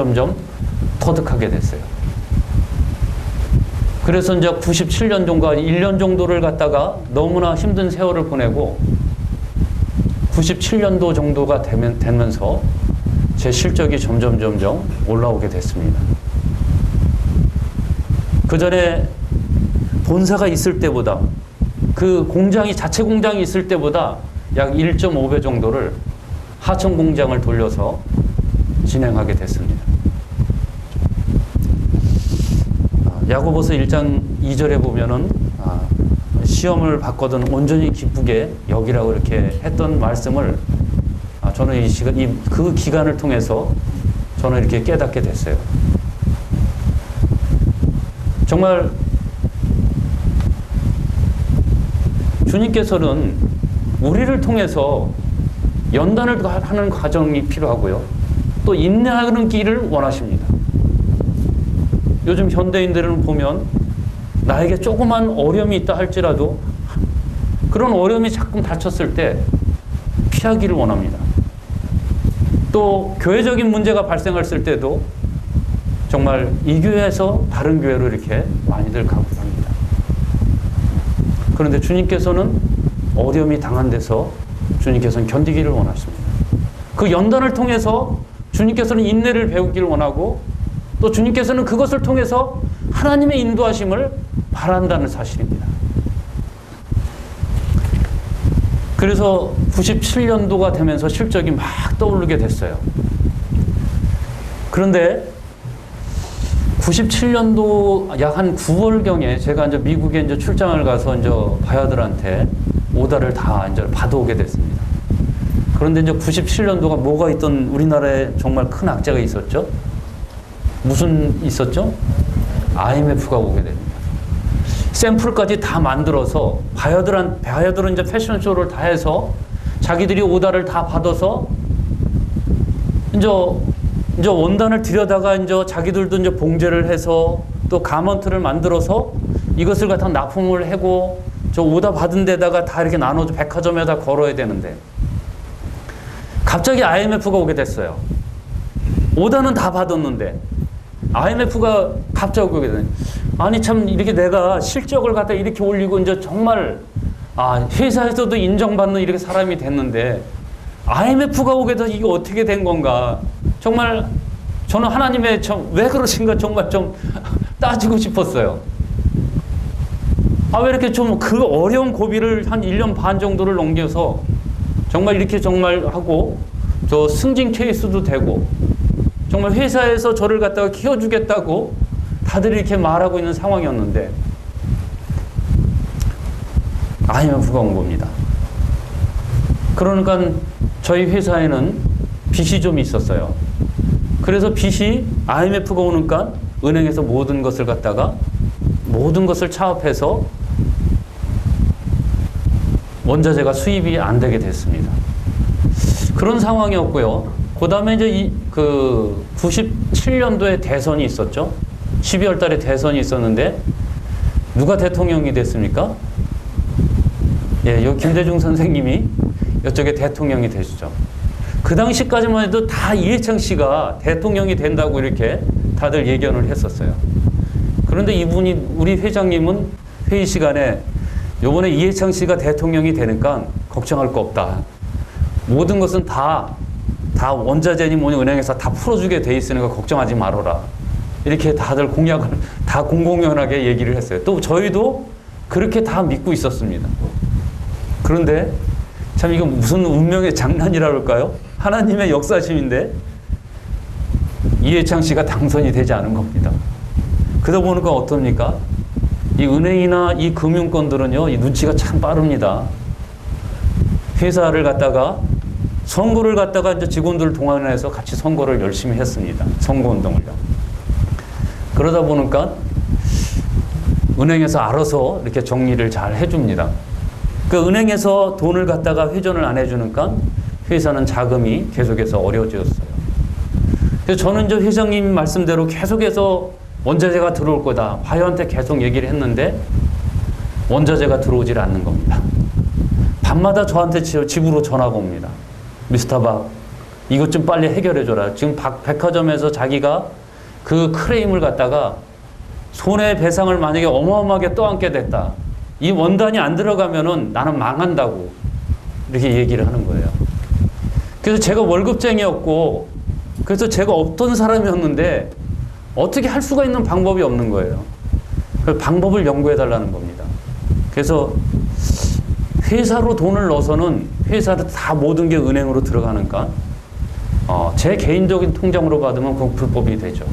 터득하게 됐어요. 그래서 이제 97년 정도, 1년 정도를 갖다가 너무나 힘든 세월을 보내고 97년도 정도가 되면서 제 실적이 점점 올라오게 됐습니다. 그 전에 본사가 있을 때보다 그 자체 공장이 있을 때보다 약 1.5배 정도를 하청 공장을 돌려서 진행하게 됐습니다. 야고보서 1장 2절에 보면은 시험을 받거든 온전히 기쁘게 여기라고 이렇게 했던 말씀을 저는 그 기간을 통해서 저는 이렇게 깨닫게 됐어요. 정말 주님께서는 우리를 통해서 연단을 하는 과정이 필요하고요. 또 인내하는 길을 원하십니다. 요즘 현대인들은 보면 나에게 조그만 어려움이 있다 할지라도 그런 어려움이 자꾸 닥쳤을 때 피하기를 원합니다. 또 교회적인 문제가 발생했을 때도 정말 이 교회에서 다른 교회로 이렇게 많이들 가고 합니다. 그런데 주님께서는 어려움이 당한 데서 주님께서는 견디기를 원하십니다. 그 연단을 통해서 주님께서는 인내를 배우기를 원하고 또 주님께서는 그것을 통해서 하나님의 인도하심을 바란다는 사실입니다. 그래서 97년도가 되면서 실적이 막 떠오르게 됐어요. 그런데 97년도 약 한 9월경에 제가 이제 미국에 이제 출장을 가서 이제 바야들한테 오다를 다 이제 받아오게 됐습니다. 그런데 이제 97년도가 뭐가 있던 우리나라에 정말 큰 악재가 있었죠? 무슨 있었죠? IMF가 오게 됩니다. 샘플까지 다 만들어서 바이어들은 이제 패션쇼를 다 해서 자기들이 오다를 다 받아서 이제 원단을 들여다가 이제 자기들도 이제 봉제를 해서 또 가먼트를 만들어서 이것을 갖다 납품을 하고 저 오다 받은 데다가 다 이렇게 나눠서 백화점에다 걸어야 되는데 갑자기 IMF가 오게 됐어요. 오다는 다 받았는데 IMF가 갑자기 오게 되네. 아니 참 이렇게 내가 실적을 갖다 이렇게 올리고 이제 정말 회사에서도 인정받는 이렇게 사람이 됐는데 IMF가 오게 돼서 이게 어떻게 된 건가? 정말 저는 하나님의 왜 그러신가 정말 좀 따지고 싶었어요. 왜 이렇게 좀 그 어려운 고비를 한 1년 반 정도를 넘겨서 정말 이렇게 정말 하고 저 승진 케이스도 되고 정말 회사에서 저를 갖다가 키워주겠다고 다들 이렇게 말하고 있는 상황이었는데 IMF가 온 겁니다. 그러니까 저희 회사에는 빚이 좀 있었어요. 그래서 빚이 IMF가 오니까 은행에서 모든 것을 차압해서 원자재가 수입이 안 되게 됐습니다. 그런 상황이었고요. 그 다음에 이제 97년도에 대선이 있었죠. 12월 달에 대선이 있었는데 누가 대통령이 됐습니까? 여기 김대중 선생님이 이쪽에 대통령이 되시죠. 그 당시까지만 해도 다 이해창 씨가 대통령이 된다고 이렇게 다들 예견을 했었어요. 그런데 이분이 우리 회장님은 회의 시간에 요번에 이해창 씨가 대통령이 되니까 걱정할 거 없다. 모든 것은 다 원자재니 뭐니 은행에서 다 풀어주게 돼 있으니까 걱정하지 말아라. 이렇게 다들 공약을 다 공공연하게 얘기를 했어요. 또 저희도 그렇게 다 믿고 있었습니다. 그런데 참 이거 무슨 운명의 장난이라 그럴까요? 하나님의 역사심인데 이해창 씨가 당선이 되지 않은 겁니다. 그러다 보니까 어떻습니까? 이 은행이나 이 금융권들은요, 이 눈치가 참 빠릅니다. 회사를 갖다가 선거를 갖다가 이제 직원들을 동원해서 같이 선거를 열심히 했습니다. 선거운동을요. 그러다 보니까 은행에서 알아서 이렇게 정리를 잘 해줍니다. 그 은행에서 돈을 갖다가 회전을 안 해주니까 회사는 자금이 계속해서 어려워졌어요. 그래서 저는 이제 회장님 말씀대로 계속해서 원자재가 들어올 거다. 바이오한테 계속 얘기를 했는데 원자재가 들어오질 않는 겁니다. 밤마다 저한테 집으로 전화가 옵니다. 미스터 박, 이것 좀 빨리 해결해줘라. 지금 백화점에서 자기가 그 크레임을 갖다가 손해배상을 만약에 어마어마하게 떠안게 됐다. 이 원단이 안 들어가면은 나는 망한다고 이렇게 얘기를 하는 거예요. 그래서 제가 월급쟁이였고 그래서 제가 없던 사람이었는데 어떻게 할 수가 있는 방법이 없는 거예요. 그 방법을 연구해 달라는 겁니다. 그래서 회사로 돈을 넣어서는 회사도 다 모든 게 은행으로 들어가니까 제 개인적인 통장으로 받으면 그건 불법이 되죠.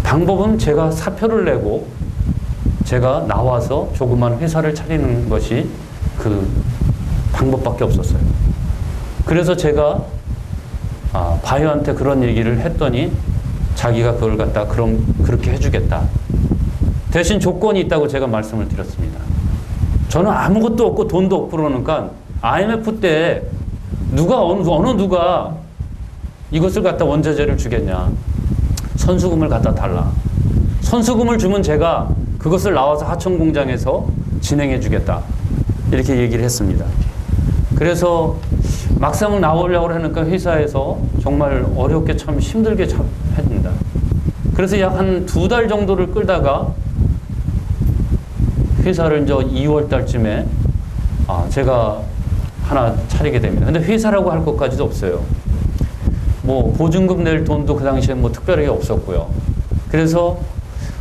방법은 제가 사표를 내고 제가 나와서 조그만 회사를 차리는 것이 그 방법밖에 없었어요. 그래서 제가 바이오한테 그런 얘기를 했더니 자기가 그걸 갖다 그렇게 해주겠다. 대신 조건이 있다고 제가 말씀을 드렸습니다. 저는 아무것도 없고 돈도 없고 그러니까 IMF 때 어느 누가 이것을 갖다 원자재를 주겠냐. 선수금을 갖다 달라. 선수금을 주면 제가 그것을 나와서 하청 공장에서 진행해 주겠다. 이렇게 얘기를 했습니다. 그래서 막상 나오려고 하니까 회사에서 정말 어렵게 참 힘들게 했습니다. 그래서 약 한 2달 정도를 끌다가 회사를 이제 2월 달쯤에 제가 하나 차리게 됩니다. 근데 회사라고 할 것까지도 없어요. 뭐 보증금 낼 돈도 그 당시에 뭐 특별하게 없었고요. 그래서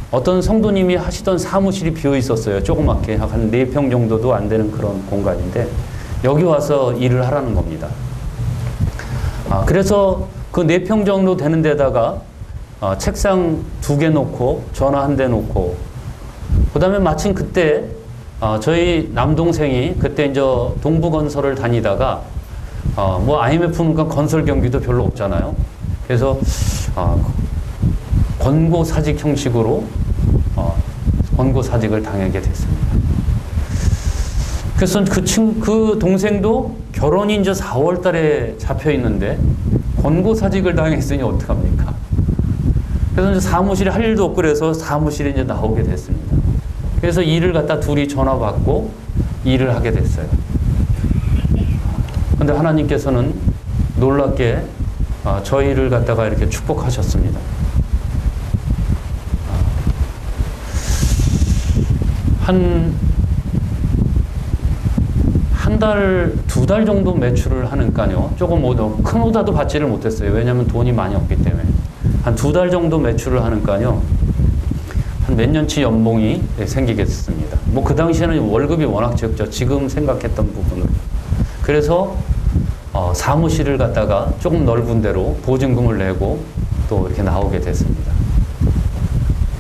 어떤 성도님이 하시던 사무실이 비어 있었어요. 조그맣게 한 4평 정도도 안 되는 그런 공간인데 여기 와서 일을 하라는 겁니다. 그래서 그 4평 정도 되는 데다가 책상 2개 놓고 전화 1대 놓고 그 다음에 마침 그때 저희 남동생이 그때 이제 동부건설을 다니다가 뭐 IMF니까 건설 경기도 별로 없잖아요. 그래서 권고사직 형식으로 권고사직을 당하게 됐습니다. 그래서 그 동생도 결혼이 이제 4월 달에 잡혀 있는데 권고사직을 당했으니 어떡합니까? 그래서 이제 사무실에 할 일도 없고 그래서 사무실에 이제 나오게 됐습니다. 그래서 일을 갖다 둘이 전화 받고 일을 하게 됐어요. 근데 하나님께서는 놀랍게 저희를 갖다가 이렇게 축복하셨습니다. 한 달, 2달 정도 매출을 하니까요. 조금 큰 오다도 받지를 못했어요. 왜냐하면 돈이 많이 없기 때문에. 한 2달 정도 매출을 하니까요. 한 몇 년치 연봉이 생기게 됐습니다. 뭐 그 당시에는 월급이 워낙 적죠. 지금 생각했던 부분으로. 그래서 사무실을 갖다가 조금 넓은 데로 보증금을 내고 또 이렇게 나오게 됐습니다.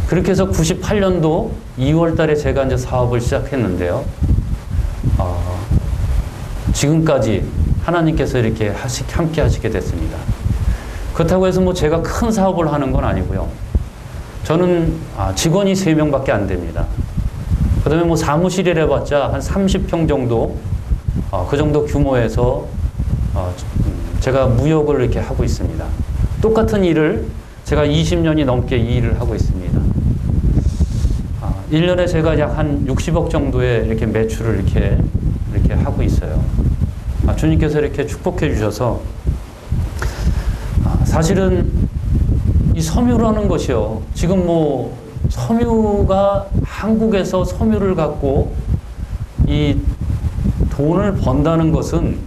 그렇게 해서 98년도 2월 달에 제가 이제 사업을 시작했는데요. 지금까지 하나님께서 이렇게 함께 하시게 됐습니다. 그렇다고 해서 뭐 제가 큰 사업을 하는 건 아니고요. 저는 직원이 3명밖에 안 됩니다. 그 다음에 뭐 사무실이라 해봤자 한 30평 정도, 그 정도 규모에서 제가 무역을 이렇게 하고 있습니다. 똑같은 일을 제가 20년이 넘게 이 일을 하고 있습니다. 1년에 제가 약 한 60억 정도의 이렇게 매출을 이렇게 하고 있어요. 주님께서 이렇게 축복해 주셔서 사실은 이 섬유라는 것이요. 지금 뭐 섬유가 한국에서 섬유를 갖고 이 돈을 번다는 것은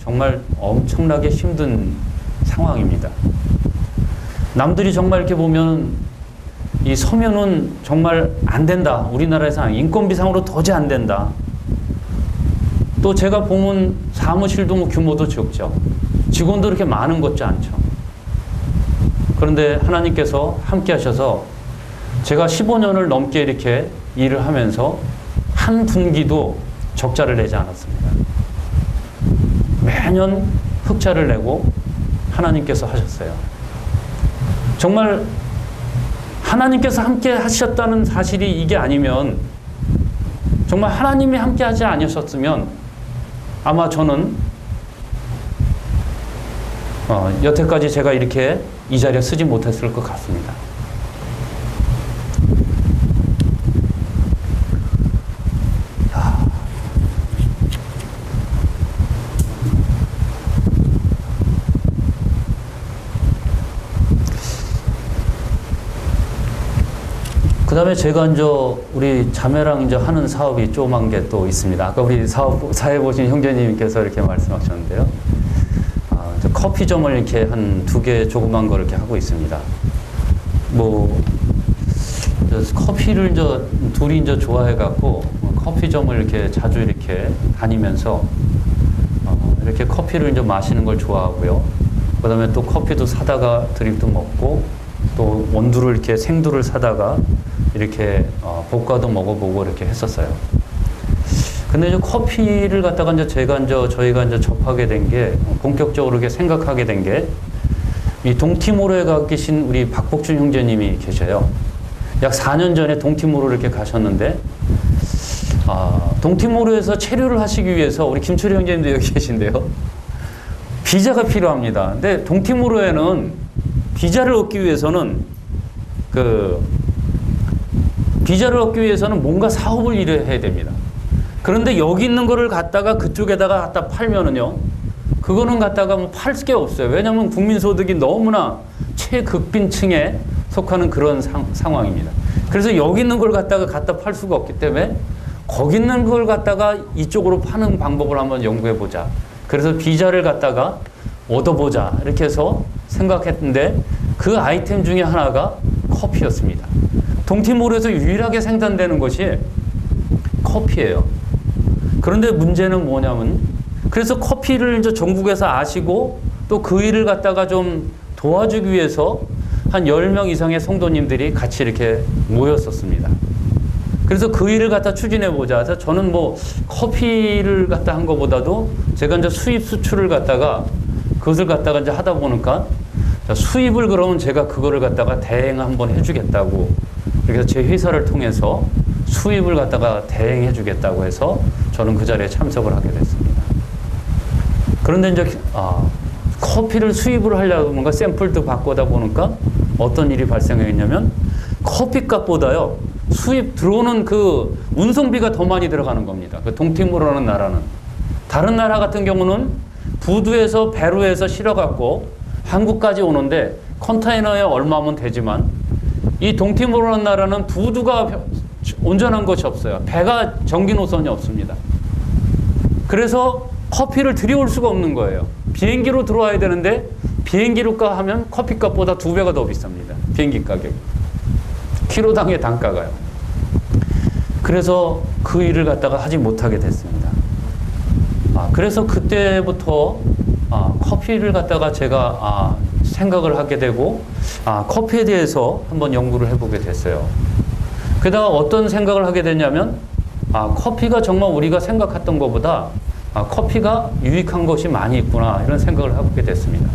정말 엄청나게 힘든 상황입니다. 남들이 정말 이렇게 보면 이 섬유는 정말 안 된다. 우리나라에서 인건비상으로 도저히 안 된다. 또 제가 보면 사무실도 뭐 규모도 적죠. 직원도 그렇게 많은 것도 않죠. 그런데 하나님께서 함께 하셔서 제가 15년을 넘게 이렇게 일을 하면서 한 분기도 적자를 내지 않았습니다. 매년 흑자를 내고 하나님께서 하셨어요. 정말 하나님께서 함께 하셨다는 사실이 이게 아니면 정말 하나님이 함께 하지 않으셨으면 아마 저는 여태까지 제가 이렇게 이 자리에 서지 못했을 것 같습니다. 그 다음에 제가 이제 우리 자매랑 이제 하는 사업이 조그만 게 또 있습니다. 아까 우리 사회 보신 형제님께서 이렇게 말씀하셨는데요. 커피점을 이렇게 한 2개 조그만 걸 이렇게 하고 있습니다. 뭐, 커피를 이제 둘이 이제 좋아해갖고 커피점을 이렇게 자주 이렇게 다니면서 이렇게 커피를 이제 마시는 걸 좋아하고요. 그 다음에 또 커피도 사다가 드립도 먹고 또 원두를 이렇게 생두를 사다가 이렇게 볶아도 먹어보고 이렇게 했었어요. 근데 이제 커피를 갖다가 이제 저희가 이제 접하게 된 게 본격적으로 이렇게 생각하게 된 게 이 동티모르에 가 계신 우리 박복준 형제님이 계셔요. 약 4년 전에 동티모르 이렇게 가셨는데 동티모르에서 체류를 하시기 위해서 우리 김철희 형제님도 여기 계신데요. 비자가 필요합니다. 근데 동티모르에는 비자를 얻기 위해서는 비자를 얻기 위해서는 뭔가 사업을 일해야 됩니다. 그런데 여기 있는 거를 갖다가 그쪽에다가 갖다 팔면은요, 그거는 갖다가 뭐 팔 게 없어요. 왜냐하면 국민소득이 너무나 최극빈층에 속하는 그런 상황입니다. 그래서 여기 있는 걸 갖다 팔 수가 없기 때문에 거기 있는 걸 갖다가 이쪽으로 파는 방법을 한번 연구해 보자. 그래서 비자를 갖다가 얻어보자. 이렇게 해서 생각했는데 그 아이템 중에 하나가 커피였습니다. 동티모르에서 유일하게 생산되는 것이 커피예요. 그런데 문제는 뭐냐면, 그래서 커피를 이제 전국에서 아시고 또 그 일을 갖다가 좀 도와주기 위해서 한 10명 이상의 성도님들이 같이 이렇게 모였었습니다. 그래서 그 일을 갖다 추진해 보자. 그래서 저는 뭐 커피를 갖다 한 것보다도 제가 이제 수입 수출을 갖다가 그것을 갖다가 이제 하다 보니까 수입을 그러면 제가 그거를 갖다가 대행 한번 해주겠다고, 그래서 제 회사를 통해서 수입을 갖다가 대행해 주겠다고 해서 저는 그 자리에 참석을 하게 됐습니다. 그런데 이제 커피를 수입을 하려고 뭔가 샘플도 바꾸다 보니까 어떤 일이 발생했냐면, 커피값보다요 수입 들어오는 그 운송비가 더 많이 들어가는 겁니다. 그 동티모르라는 나라는. 다른 나라 같은 경우는 부두에서 배로 해서 실어갖고 한국까지 오는데 컨테이너에 얼마면 되지만, 이 동티모르라는 나라는 부두가 온전한 것이 없어요. 배가 전기 노선이 없습니다. 그래서 커피를 들여올 수가 없는 거예요. 비행기로 들어와야 되는데 비행기로 하면 커피값보다 2배가 더 비쌉니다. 비행기 가격. 키로당의 단가가요. 그래서 그 일을 갖다가 하지 못하게 됐습니다. 그래서 그때부터 커피를 갖다가 제가 생각을 하게 되고 커피에 대해서 한번 연구를 해보게 됐어요. 게다가 어떤 생각을 하게 됐냐면 커피가 정말 우리가 생각했던 것보다 커피가 유익한 것이 많이 있구나, 이런 생각을 하게 됐습니다.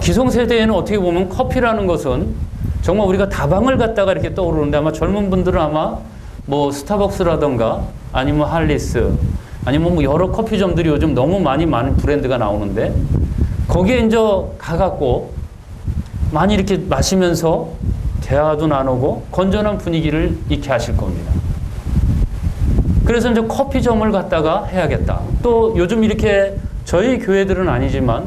기성세대에는 어떻게 보면 커피라는 것은 정말 우리가 다방을 갖다가 이렇게 떠오르는데, 아마 젊은 분들은 아마 뭐 스타벅스라던가 아니면 할리스 아니면 뭐 여러 커피점들이 요즘 너무 많은 브랜드가 나오는데, 거기에 이제 가갖고 많이 이렇게 마시면서 대화도 나누고 건전한 분위기를 익게 하실 겁니다. 그래서 이제 커피점을 갖다가 해야겠다. 또 요즘 이렇게 저희 교회들은 아니지만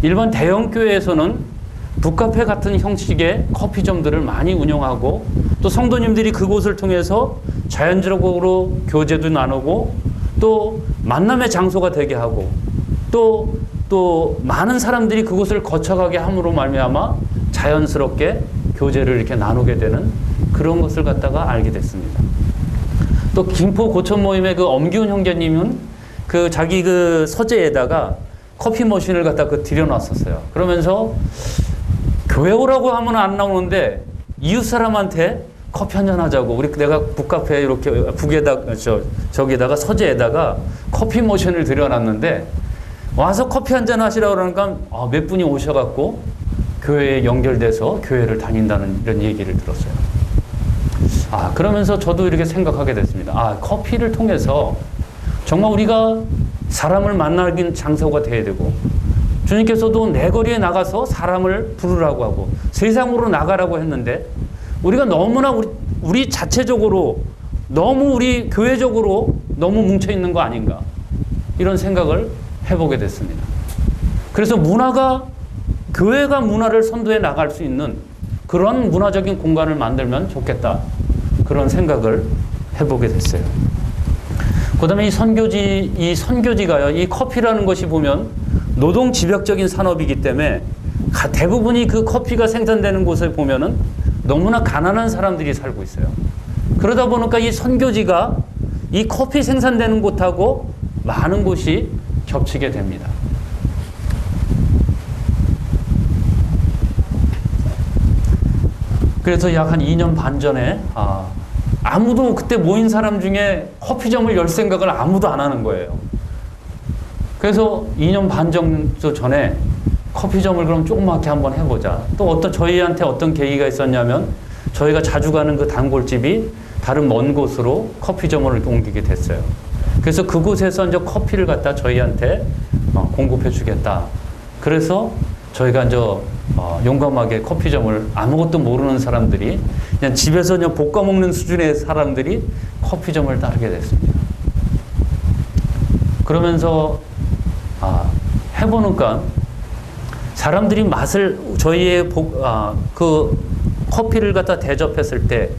일반 대형 교회에서는 북카페 같은 형식의 커피점들을 많이 운영하고, 또 성도님들이 그곳을 통해서 자연적으로 교제도 나누고 또 만남의 장소가 되게 하고 또 많은 사람들이 그곳을 거쳐가게 함으로 말미암아 자연스럽게 교제를 이렇게 나누게 되는 그런 것을 갖다가 알게 됐습니다. 또 김포 고천 모임의 그 엄기훈 형제님은 그 자기 그 서재에다가 커피 머신을 갖다 들여놨었어요. 그러면서 교회 오라고 하면 안 나오는데 이웃 사람한테 커피 한잔 하자고, 내가 북카페 이렇게 북에다가 저기다가 서재에다가 커피 머신을 들여놨는데 와서 커피 한잔 하시라고 그러니까 몇 분이 오셔갖고 교회에 연결돼서 교회를 다닌다는 이런 얘기를 들었어요. 그러면서 저도 이렇게 생각하게 됐습니다. 커피를 통해서 정말 우리가 사람을 만나는 장소가 돼야 되고, 주님께서도 내 거리에 나가서 사람을 부르라고 하고 세상으로 나가라고 했는데, 우리가 너무나 우리 자체적으로 너무 우리 교회적으로 너무 뭉쳐있는 거 아닌가, 이런 생각을 해보게 됐습니다. 그래서 교회가 문화를 선도해 나갈 수 있는 그런 문화적인 공간을 만들면 좋겠다, 그런 생각을 해보게 됐어요. 그 다음에 이 선교지가요, 이 커피라는 것이 보면 노동 집약적인 산업이기 때문에 대부분이 그 커피가 생산되는 곳에 보면은 너무나 가난한 사람들이 살고 있어요. 그러다 보니까 이 선교지가 이 커피 생산되는 곳하고 많은 곳이 겹치게 됩니다. 그래서 약 한 2년 반 전에 아무도 그때 모인 사람 중에 커피점을 열 생각을 아무도 안 하는 거예요. 그래서 2년 반 정도 전에 커피점을 그럼 조그맣게 한번 해보자. 또 저희한테 어떤 계기가 있었냐면, 저희가 자주 가는 그 단골집이 다른 먼 곳으로 커피점을 옮기게 됐어요. 그래서 그곳에서 이제 커피를 갖다 저희한테 공급해 주겠다. 그래서 저희가 이제 용감하게 커피점을 아무것도 모르는 사람들이 그냥 집에서 그냥 볶아 먹는 수준의 사람들이 커피점을 따르게 됐습니다. 그러면서 해보니까 사람들이 맛을 저희의 그 커피를 갖다 대접했을 때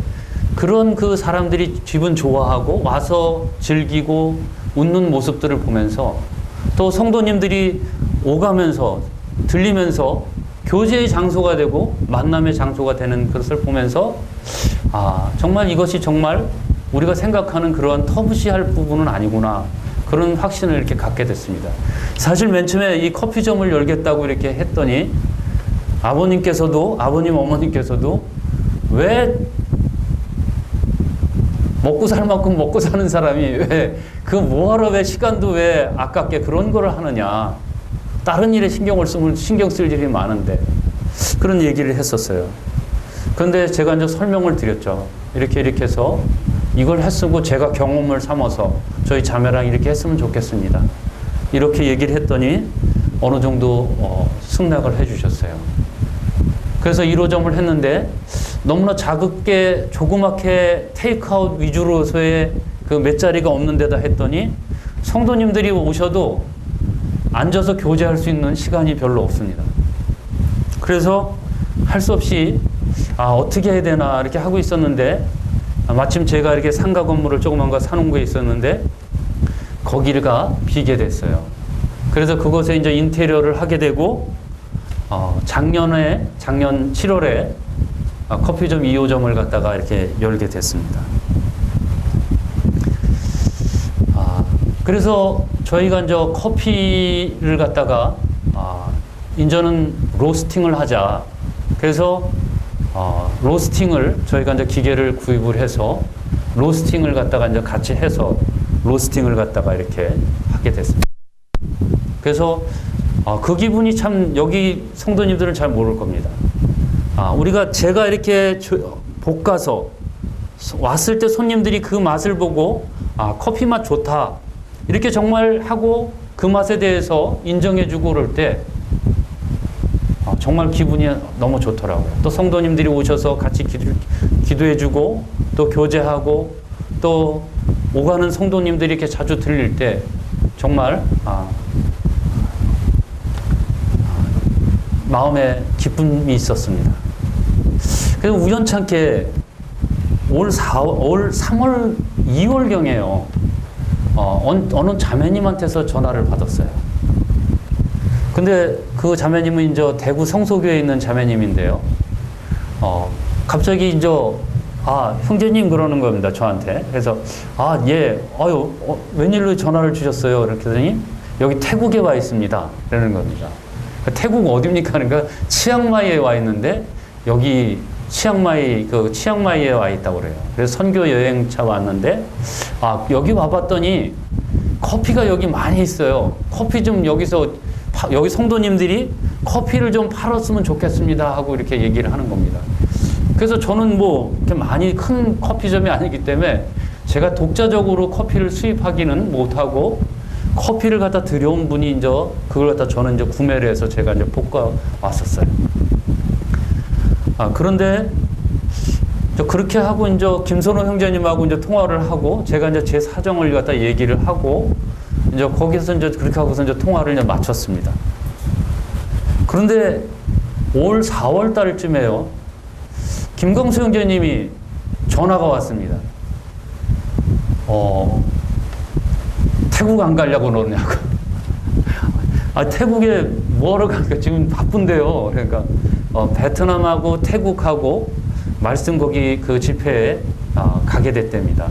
그런 그 사람들이 기분 좋아하고 와서 즐기고 웃는 모습들을 보면서 또 성도님들이 오가면서 들리면서 교제의 장소가 되고 만남의 장소가 되는 것을 보면서 정말 이것이 정말 우리가 생각하는 그러한 터부시할 부분은 아니구나, 그런 확신을 이렇게 갖게 됐습니다. 사실 맨 처음에 이 커피점을 열겠다고 이렇게 했더니 아버님 어머님께서도 왜 먹고 살 만큼 먹고 사는 사람이 왜 그 뭐하러 왜 시간도 왜 아깝게 그런 거를 하느냐, 다른 일에 신경 쓸 일이 많은데, 그런 얘기를 했었어요. 그런데 제가 이제 설명을 드렸죠. 이렇게 해서 이걸 했으고 제가 경험을 삼아서 저희 자매랑 이렇게 했으면 좋겠습니다. 이렇게 얘기를 했더니 어느 정도 승낙을 해주셨어요. 그래서 1호점을 했는데 너무나 작게 조그맣게 테이크아웃 위주로서의 그 몇 자리가 없는 데다 했더니 성도님들이 오셔도 앉아서 교제할 수 있는 시간이 별로 없습니다. 그래서 할 수 없이 어떻게 해야 되나 이렇게 하고 있었는데 마침 제가 이렇게 상가 건물을 조그만 거 사놓은 거 있었는데 거기가 비게 됐어요. 그래서 그곳에 이제 인테리어를 하게 되고 작년 7월에 커피점 2호점을 갖다가 이렇게 열게 됐습니다. 그래서 저희가 이제 커피를 갖다가 이제는 로스팅을 하자. 그래서 로스팅을 저희가 이제 기계를 구입을 해서 로스팅을 갖다가 이제 같이 해서 로스팅을 갖다가 이렇게 하게 됐습니다. 그래서 그 기분이 참 여기 성도님들은 잘 모를 겁니다. 제가 이렇게 볶아서 왔을 때 손님들이 그 맛을 보고 커피 맛 좋다 이렇게 정말 하고 그 맛에 대해서 인정해주고 그럴 때 정말 기분이 너무 좋더라고요. 또 성도님들이 오셔서 같이 기도해주고 또 교제하고 또 오가는 성도님들이 이렇게 자주 들릴 때 정말 마음에 기쁨이 있었습니다. 그래서 우연찮게 올 3월, 2월경에요. 어느 자매님한테서 전화를 받았어요. 근데 그 자매님은 이제 대구 성소교에 있는 자매님인데요. 갑자기 이제 형제님 그러는 겁니다, 저한테. 그래서 예, 웬일로 전화를 주셨어요? 이렇게 하더니 여기 태국에 와 있습니다. 그러는 겁니다. 태국 어디입니까? 그러니까 치앙마이에 와 있는데 여기 치앙마이에 와 있다고 그래요. 그래서 선교 여행차 왔는데 여기 와봤더니 커피가 여기 많이 있어요. 커피 좀 여기 성도님들이 커피를 좀 팔았으면 좋겠습니다 하고 이렇게 얘기를 하는 겁니다. 그래서 저는 뭐 이렇게 많이 큰 커피점이 아니기 때문에 제가 독자적으로 커피를 수입하기는 못하고 커피를 갖다 들여온 분이 이제 그걸 갖다 저는 이제 구매를 해서 제가 이제 볶아 왔었어요. 그런데 그렇게 하고 이제 김선호 형제님하고 이제 통화를 하고 제가 이제 제 사정을 갖다 얘기를 하고 이제 거기서 이제 그렇게 하고서 이제 통화를 이제 마쳤습니다. 그런데 올 4월 달쯤에요. 김광수 형제님이 전화가 왔습니다. 태국 안 가려고 그러냐고. 태국에 뭐하러 갈까? 지금 바쁜데요. 그러니까 베트남하고 태국하고 말씀 거기 그 집회에 가게 됐답니다.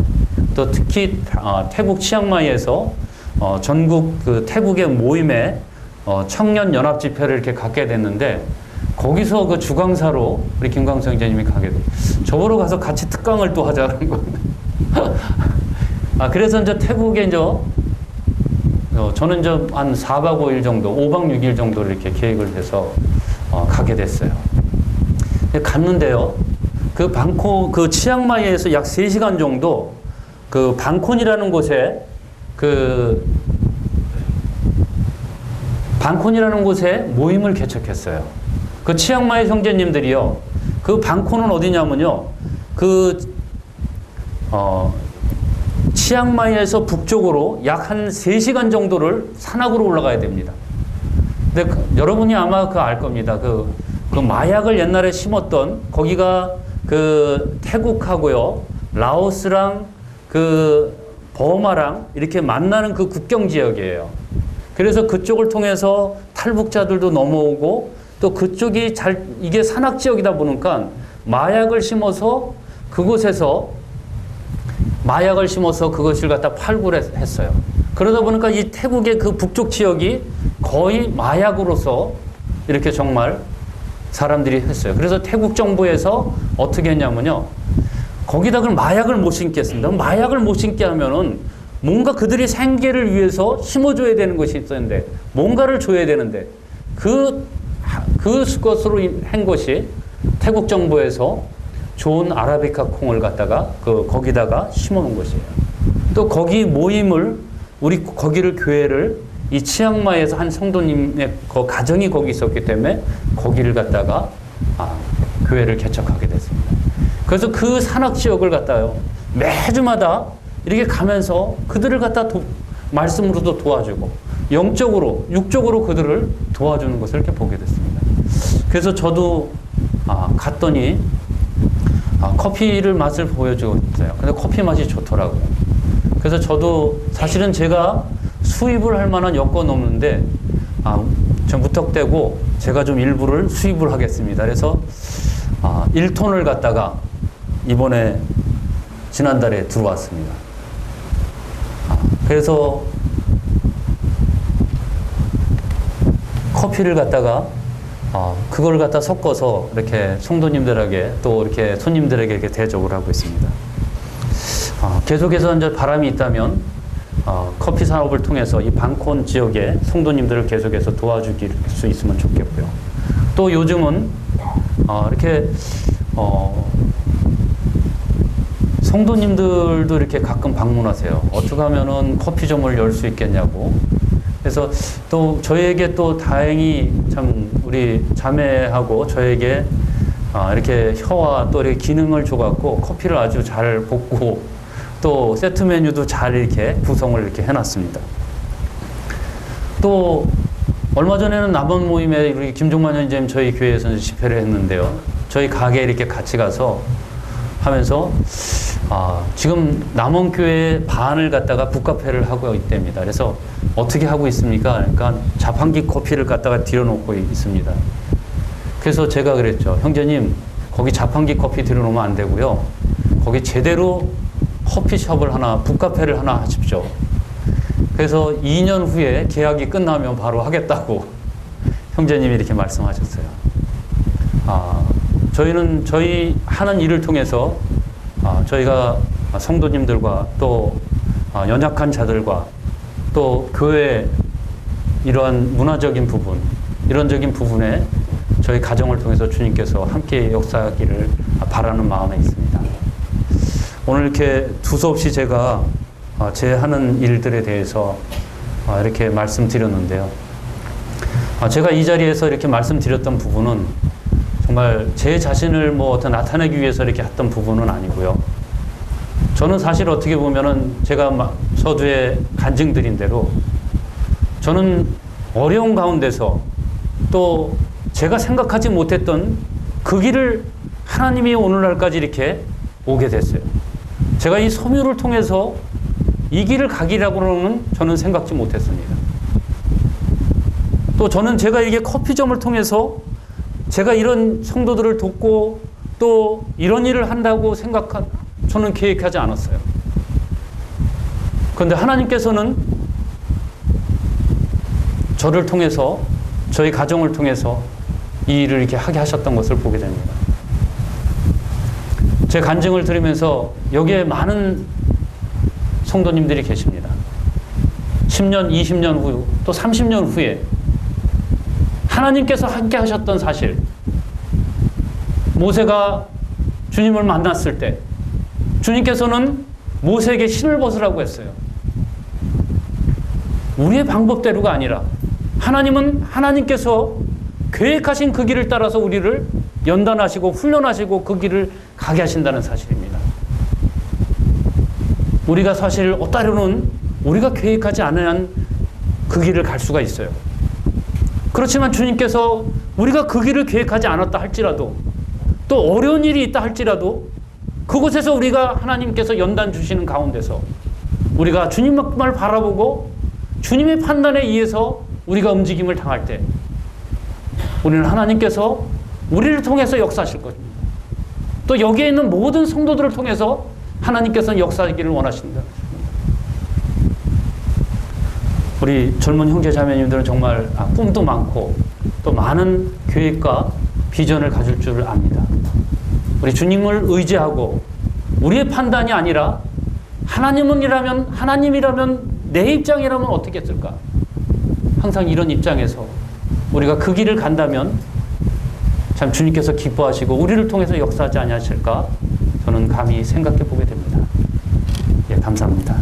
또 특히 태국 치앙마이에서 전국 그 태국의 모임에 청년 연합 집회를 이렇게 갖게 됐는데 거기서 그 주강사로 우리 김광수 형제님이 가게 돼요. 저보러 가서 같이 특강을 또 하자는 겁니다. 그래서 이제 태국에 이제 저는 이제 한 4박 5일 정도, 5박 6일 정도를 이렇게 계획을 해서 가게 됐어요. 갔는데요. 그 치앙마이에서 약 3시간 정도 그 방콘이라는 곳에 모임을 개척했어요. 그 치앙마이 형제님들이요. 그 방콕은 어디냐면요. 치앙마이에서 북쪽으로 약 한 3시간 정도를 산악으로 올라가야 됩니다. 근데 여러분이 아마 알 겁니다. 그 마약을 옛날에 심었던 거기가 그 태국하고요. 라오스랑 그 버마랑 이렇게 만나는 그 국경 지역이에요. 그래서 그쪽을 통해서 탈북자들도 넘어오고 또 그쪽이 이게 산악 지역이다 보니까 마약을 심어서 그것을 갖다 팔구를 했어요. 그러다 보니까 이 태국의 그 북쪽 지역이 거의 마약으로서 이렇게 정말 사람들이 했어요. 그래서 태국 정부에서 어떻게 했냐면요. 거기다 그럼 마약을 못 심겠습니다. 마약을 못 심게 하면은 뭔가 그들이 생계를 위해서 심어줘야 되는 것이 있었는데 뭔가를 줘야 되는데 그것으로 한 것이 태국 정부에서 좋은 아라비카 콩을 갖다가 거기다가 심어 놓은 것이에요. 또 거기 모임을 거기를 교회를 이 치앙마이에서 한 성도님의 가정이 거기 있었기 때문에 거기를 갖다가 교회를 개척하게 됐습니다. 그래서 그 산악 지역을 갖다요 매주마다 이렇게 가면서 그들을 갖다 말씀으로도 도와주고 영적으로 육적으로 그들을 도와주는 것을 이렇게 보게 됐습니다. 그래서 저도 갔더니 커피를 맛을 보여주었어요. 근데 커피 맛이 좋더라고요. 그래서 저도 사실은 제가 수입을 할 만한 여건 없는데 좀 무턱대고 제가 좀 일부를 수입을 하겠습니다. 그래서 1톤을 갖다가 이번에 지난달에 들어왔습니다. 그래서 커피를 갖다가 그걸 갖다 섞어서 이렇게 성도님들에게 또 이렇게 손님들에게 이렇게 대접을 하고 있습니다. 계속해서 이제 바람이 있다면 커피 산업을 통해서 이 방콕 지역의 성도님들을 계속해서 도와줄 수 있으면 좋겠고요. 또 요즘은 이렇게 성도님들도 이렇게 가끔 방문하세요. 어떻게 하면은 커피점을 열 수 있겠냐고. 그래서 또 저에게 또 다행히 참 우리 자매하고 저에게 이렇게 혀와 또 이렇게 기능을 줘갖고 커피를 아주 잘 볶고 또 세트 메뉴도 잘 이렇게 구성을 이렇게 해놨습니다. 또 얼마 전에는 남원 모임에 우리 김종만 형제님 저희 교회에서 집회를 했는데요. 저희 가게에 이렇게 같이 가서 하면서 지금 남원교회 반을 갖다가 북카페를 하고 있답니다. 그래서 어떻게 하고 있습니까? 그러니까 자판기 커피를 갖다가 들여놓고 있습니다. 그래서 제가 그랬죠. 형제님, 거기 자판기 커피 들여놓으면 안 되고요. 거기 제대로 커피숍을 하나, 북카페를 하나 하십시오. 그래서 2년 후에 계약이 끝나면 바로 하겠다고 형제님이 이렇게 말씀하셨어요. 저희는 저희 하는 일을 통해서 저희가 성도님들과 또 연약한 자들과 또 교회 이러한 문화적인 부분, 이런적인 부분에 저희 가정을 통해서 주님께서 함께 역사하기를 바라는 마음에 있습니다. 오늘 이렇게 두서없이 제가 제 하는 일들에 대해서 이렇게 말씀드렸는데요. 제가 이 자리에서 이렇게 말씀드렸던 부분은 정말 제 자신을 어떤 나타내기 위해서 이렇게 했던 부분은 아니고요. 저는 사실 어떻게 보면은 제가 서두에 간증드린 대로 저는 어려운 가운데서 또 제가 생각하지 못했던 그 길을 하나님이 오늘날까지 이렇게 오게 됐어요. 제가 이 섬유를 통해서 이 길을 가기라고는 저는 생각지 못했습니다. 또 저는 제가 이게 커피점을 통해서 제가 이런 성도들을 돕고 또 이런 일을 한다고 저는 계획하지 않았어요. 그런데 하나님께서는 저를 통해서 저희 가정을 통해서 이 일을 이렇게 하게 하셨던 것을 보게 됩니다. 제 간증을 들으면서 여기에 많은 성도님들이 계십니다. 10년, 20년 후, 또 30년 후에 하나님께서 함께 하셨던 사실, 모세가 주님을 만났을 때 주님께서는 모세에게 신을 벗으라고 했어요. 우리의 방법대로가 아니라 하나님께서 계획하신 그 길을 따라서 우리를 연단하시고 훈련하시고 그 길을 가게 하신다는 사실입니다. 우리가 사실 때로는 우리가 계획하지 않은 그 길을 갈 수가 있어요. 그렇지만 주님께서 우리가 그 길을 계획하지 않았다 할지라도, 또 어려운 일이 있다 할지라도, 그곳에서 우리가 하나님께서 연단 주시는 가운데서 우리가 주님만 바라보고 주님의 판단에 의해서 우리가 움직임을 당할 때 우리는 하나님께서 우리를 통해서 역사하실 것입니다. 또 여기에 있는 모든 성도들을 통해서 하나님께서는 역사하기를 원하신다. 우리 젊은 형제 자매님들은 정말 꿈도 많고 또 많은 계획과 비전을 가질 줄 압니다. 우리 주님을 의지하고 우리의 판단이 아니라 하나님이라면 내 입장이라면 어떻게 했을까? 항상 이런 입장에서 우리가 그 길을 간다면 참 주님께서 기뻐하시고 우리를 통해서 역사하지 아니하실까? 저는 감히 생각해 보게 됩니다. 예, 감사합니다.